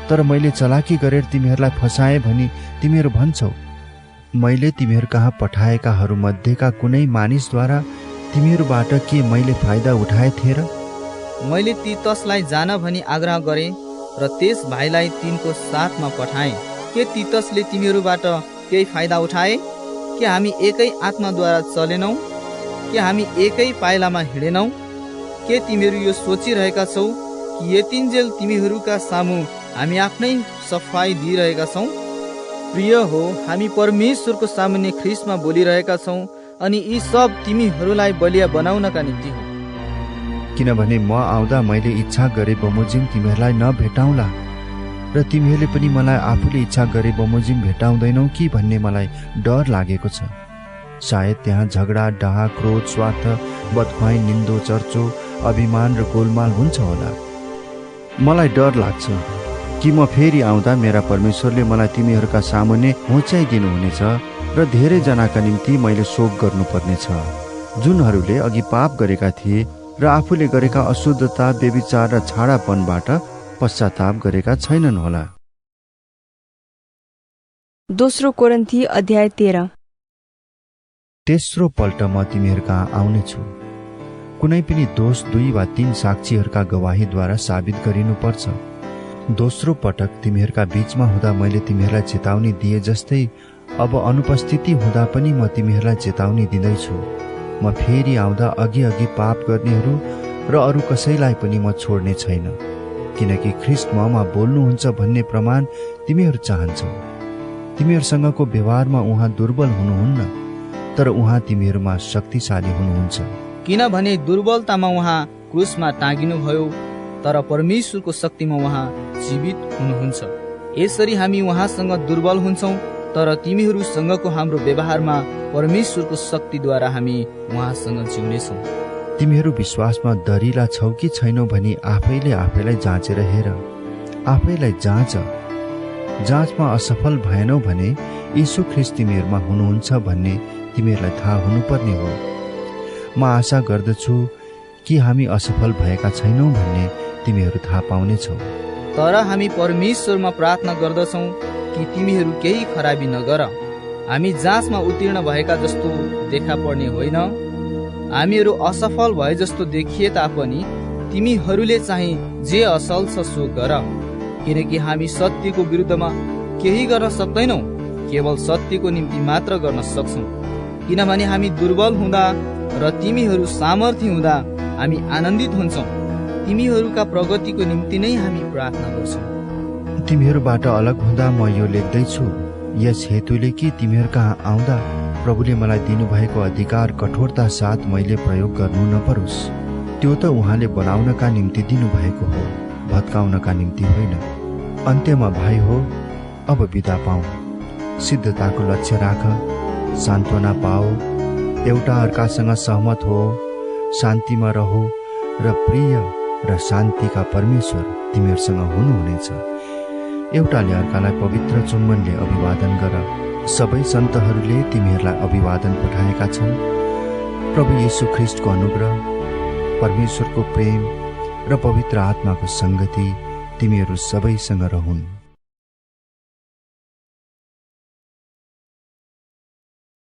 तर मैले चलाकी गरेर तिमीहरूलाई फसाएँ भनी तिमीहरू भन्छौ। मैले तिमीहरू कहाँ पठाएकाहरू मध्येका कुनै मानिसद्वारा तिमीहरूबाट के मैले फाइदा उठाए थिएँ र? मैले तीतसलाई जान भनी आग्रह गरेँ र त्यस भाइलाई तिनको साथमा पठाएँ। के तीतसले तिमीहरूबाट केही फाइदा उठाए? के हामी एकै आत्माद्वारा चलेनौँ? के हामी एकै पाइलामा हिँडेनौँ? के तिमीहरू यो सोचिरहेका छौ कि यतिन्जेल तिमीहरूका सामु हामी आफ्नै सफाई दिइरहेका छौँ? प्रिय हो, हामी परमेश्वरको सामुन्ने ख्रिस्टमा बोलिरहेका छौँ, अनि यी सब तिमीहरूलाई बलिया बनाउनका निम्ति हो। किनभने म आउँदा मैले इच्छा गरे बमोजिम तिमीहरूलाई नभेटाउँला, र तिमीहरूले पनि मलाई आफूले इच्छा गरे बमोजिम भेटाउँदैनौ कि भन्ने मलाई डर लागेको छ। सायद त्यहाँ झगडा, डाहा, क्रोध, स्वार्थ, बदख्वाइ, निन्दो, चर्चो, अभिमान र गोलमाल हुन्छ होला। मलाई डर लाग्छ कि म फेरि आउँदा मेरा परमेश्वरले मलाई तिमीहरूका सामुन्ने होच्याइदिनुहुनेछ र धेरैजनाका निम्ति मैले शोक गर्नुपर्नेछ, जुनहरूले अघि पाप गरेका थिए र आफूले गरेका अशुद्धता, व्यभिचार र छाडापनबाट पश्चाताप गरेका छैनन् होला। दोस्रो कोरिन्थी अध्याय 13। तेस्रो पल्ट म तिमीहरू कहाँ आउनेछु। कुनै पनि दोष 2 वा 3 साक्षीहरूका गवाहीद्वारा साबित गरिनुपर्छ। दोस्रो पटक तिमीहरूका बीचमा हुँदा मैले तिमीहरूलाई चेतावनी दिए जस्तै अब अनुपस्थिति हुँदा पनि म तिमीहरूलाई चेतावनी दिँदैछु। म फेरि आउँदा अघि अघि पाप गर्नेहरू र अरू कसैलाई पनि म छोड्ने छैन, किनकि ख्रिस्ट ममा बोल्नुहुन्छ भन्ने प्रमाण तिमीहरू चाहन्छौ। तिमीहरूसँगको व्यवहारमा उहाँ दुर्बल हुनुहुन्न, तर उहाँ तिमीहरूमा शक्तिशाली हुनुहुन्छ। किनभने दुर्बलतामा उहाँ क्रुसमा टाँगिनुभयो, तर परमेश्वरको शक्तिमा उहाँ जीवित हुनुहुन्छ। यसरी हामी उहाँसँग दुर्बल हुन्छौँ, तर तिमीहरूसँगको हाम्रो व्यवहारमा परमेश्वरको शक्तिद्वारा हामी उहाँसँग जिउनेछौँ। तिमीहरू विश्वासमा दरिला छौ कि छैनौ भनी आफैले आफैलाई जाँचेर हेर। आफैलाई जाँच। जाँचमा असफल भएनौ भने यीशु ख्रिस्ट तिमीहरूमा हुनुहुन्छ भन्ने तिमीहरूलाई थाहा हुनुपर्ने हो। म आशा गर्दछु कि हामी असफल भएका छैनौँ भन्ने तिमीहरू थाहा पाउनेछौ। तर हामी परमेश्वरमा प्रार्थना गर्दछौँ कि तिमीहरू केही खराबी नगर। हामी जाँचमा उत्तीर्ण भएका जस्तो देखा पर्ने होइन। हामीहरू असफल भए जस्तो देखिए तापनि तिमीहरूले चाहिँ जे असल छ सो गर, किनकि हामी सत्यको विरुद्धमा केही गर्न सक्दैनौँ। केवल सत्यको निम्ति मात्र गर्न सक्छौँ, किनभने हामी दुर्बल हुँदा र तिमीहरू सामर्थ्य हुँदा हामी आनन्दित हुन्छौँ। तिमीहरूका प्रगतिको निम्ति नै हामी प्रार्थना गर्छौँ। तिमीहरूबाट अलग हुँदा म यो लेख्दैछु यस हेतुले कि तिमीहरू कहाँ आउँदा प्रभुले मलाई दिनुभएको अधिकार कठोरता साथ मैले प्रयोग गर्नु नपरोस्। त्यो त उहाँले बनाउनका निम्ति दिनुभएको हो, भत्काउनका निम्ति होइन। अन्त्यमा भाइ हो, अब बिदा पाऊ, सिद्धताको लक्ष्य राख, सान्त्वना पाओ, एउटा अर्कासँग सहमत हो, शान्तिमा रहो र प्रिय र शान्तिका परमेश्वर तिमीहरूसँग हुनुहुनेछ। एउटाले अर्कालाई पवित्र चुम्बनले अभिवादन गर। सबै सन्तहरूले तिमीहरूलाई अभिवादन पठाएका छन्। प्रभु येशू ख्रीष्टको अनुग्रह, परमेश्वरको प्रेम र पवित्र आत्माको संगति तिमीहरू सबैसँग रहुन्।